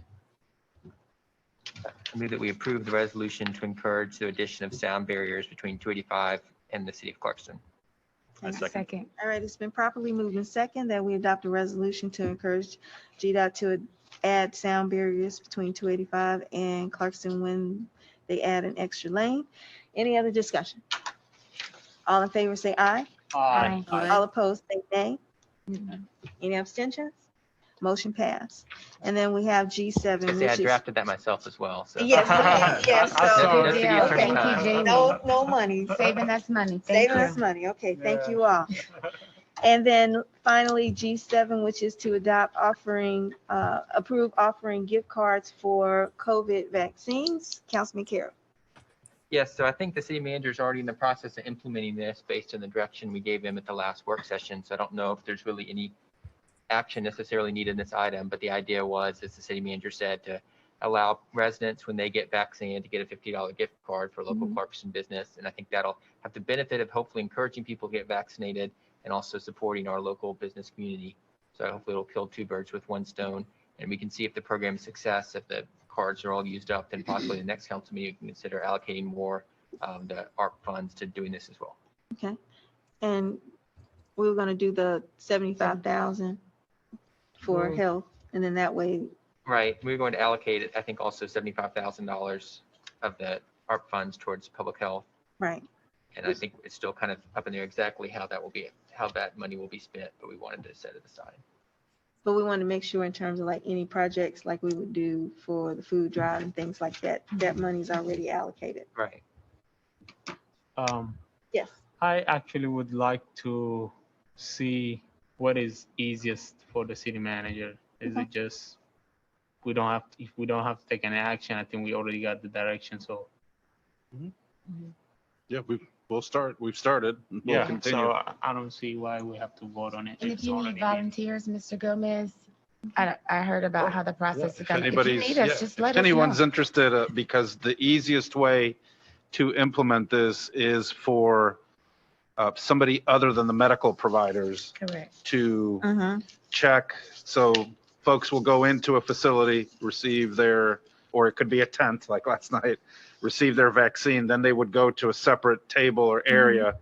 I move that we approve the resolution to encourage the addition of sound barriers between 285 and the city of Clarkston. Second. All right, it's been properly moved and second that we adopt a resolution to encourage GDOT to add sound barriers between 285 and Clarkston when they add an extra lane. Any other discussion? All in favor say aye. Aye. All opposed say nay. Any abstentions? Motion passed. And then we have G7, I which is. drafted that myself as well. So. Yes, yes. So That's the Yeah, attorney thank you, time. Jamie. no money. Saving us money. Thank Saving you. us money. Okay, thank you all. And then finally, G7, which is to approve offering gift cards for COVID vaccines. Councilman Carroll. Yes, so I think the city manager is already in the process of implementing this based on the direction we gave him at the last work session. So I don't know if there's really any action necessarily needed in this item, but the idea was, as the city manager said, to allow residents when they get vaccinated to get a $50 gift card for local Clarkston business. And I think that'll have the benefit of hopefully encouraging people to get vaccinated and also supporting our local business community. So hopefully it'll kill two birds with one stone. And we can see if the program is a success, if the cards are all used up, then possibly the next council meeting can consider allocating more the ARP funds to doing this as well. Okay. And we were going to do the 75,000 for health, and then that way. Right, we're going to allocate it, I think also $75,000 of the ARP funds towards public health. Right. And I think it's still kind of up in there exactly how that money will be spent, but we wanted to set it aside. But we want to make sure in terms of like any projects like we would do for the food drive and things like that, that money's already allocated. Right. Yes. I actually would like to see what is easiest for the city manager. Is it just if we don't have to take any action? I think we already got the direction. So Yeah, we'll start. We've started. We'll yeah, continue. so I don't see why we have to vote on it. And if It's you already- need volunteers, Mr. Gomez, I heard about how the process is If going. If you anybody's, need yeah, us, just let if anyone's us know. interested, because the easiest way to implement this is for somebody other than the medical providers Correct. to check. So folks will go into a facility, receive their, or it could be a tent like last night, receive their vaccine. Then they would go to a separate table or area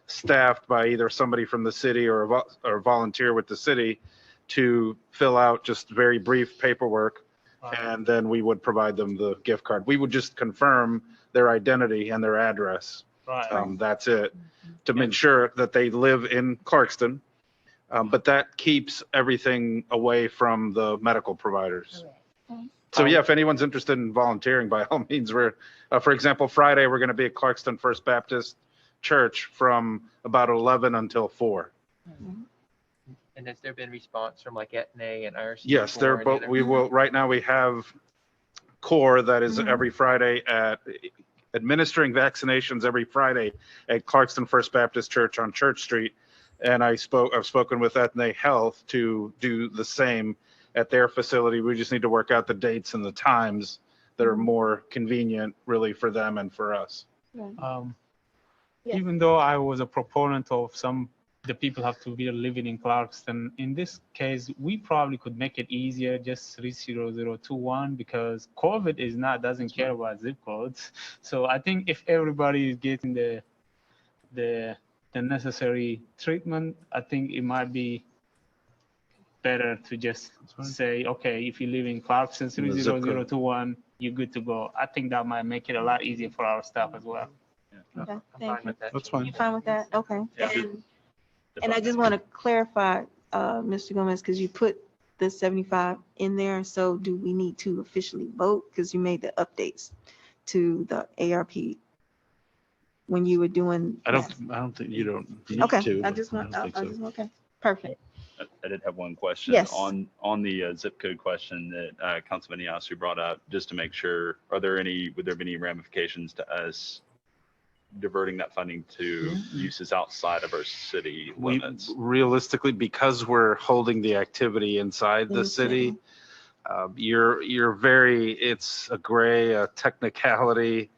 staffed by either somebody from the city or a volunteer with the city to fill out just very brief paperwork and then we would provide them the gift card. We would just confirm their identity and their address. Right. That's it, to make sure that they live in Clarkston. But that keeps everything away from the medical providers. So yeah, if anyone's interested in volunteering, by all means, we're, for example, Friday, we're going to be at Clarkston First Baptist Church from about 11 until 4. And has there been response from like Aetna and IRC? Yes, they're both, we will, right now we have CORE that is every Friday at administering vaccinations every Friday at Clarkston First Baptist Church on Church Street. And I've spoken with Aetna Health to do the same at their facility. We just need to work out the dates and the times that are more convenient really for them and for us. Even though I was a proponent of the people have to be living in Clarkston, in this case, we probably could make it easier, just 30021, because COVID doesn't care about zip codes. So I think if everybody is getting the necessary treatment, I think it might be better to just say, okay, if you live in Clarkston 30021, you're good to go. I think that might make it a lot easier for our staff as well. Okay, I'm thank fine you. with that. That's fine. You fine with that? Okay. Yeah. And I just want to clarify, Mr. Gomez, because you put the 75 in there. So do we need to officially vote? Because you made the updates to the ARP when you were doing. I don't think you don't need Okay, to. I just want, okay, perfect. I did have one question. Yes. On the zip code question that Councilman Yasu brought up, just to make sure, would there be any ramifications to us diverting that funding to uses outside of our city limits? Realistically, because we're holding the activity inside the city, you're very, it's a gray, a technicality.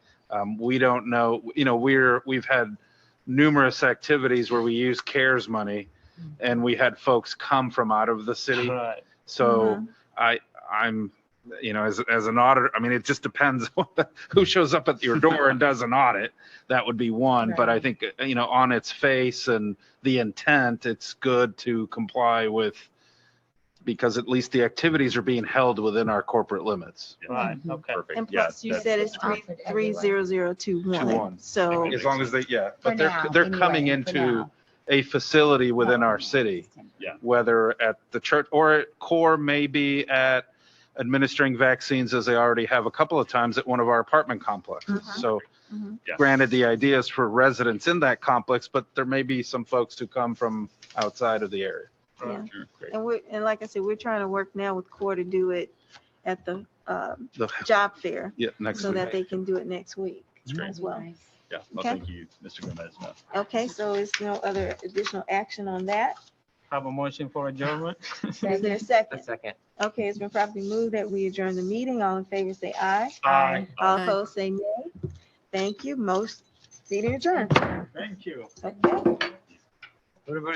We don't know, we've had numerous activities where we use CARES money and we had folks come from out of the city. Right. So I'm, as an auditor, I mean, it just depends on who shows up at your door and does an audit. That would be one. But I think, on its face and the intent, it's good to comply with, because at least the activities are being held within our corporate limits. Right. Okay. Perfect. And plus you said it's 30021. So As long as they, but For they're now, coming anyway, for into now. a facility within our city. Yeah. Whether at the church or at CORE, maybe at administering vaccines, as they already have a couple of times at one of our apartment complexes. So Yeah. granted, the idea is for residents in that complex, but there may be some folks who come from outside of the area. yeah. Sure, great. And like I said, we're trying to work now with CORE to do it at the job fair Next so week. that they can do it next week great. as well. Yeah. Well, Okay. thank you, Mr. Gomez. No. Okay, so is no other additional action on that? Have a motion for adjournment? Is there a A second? second. Okay, it's been properly moved that we adjourn the meeting. All in favor, say aye. Aye. All Aye. opposed, say nay. Thank you. Most meeting adjourned. Thank you. Okay. What about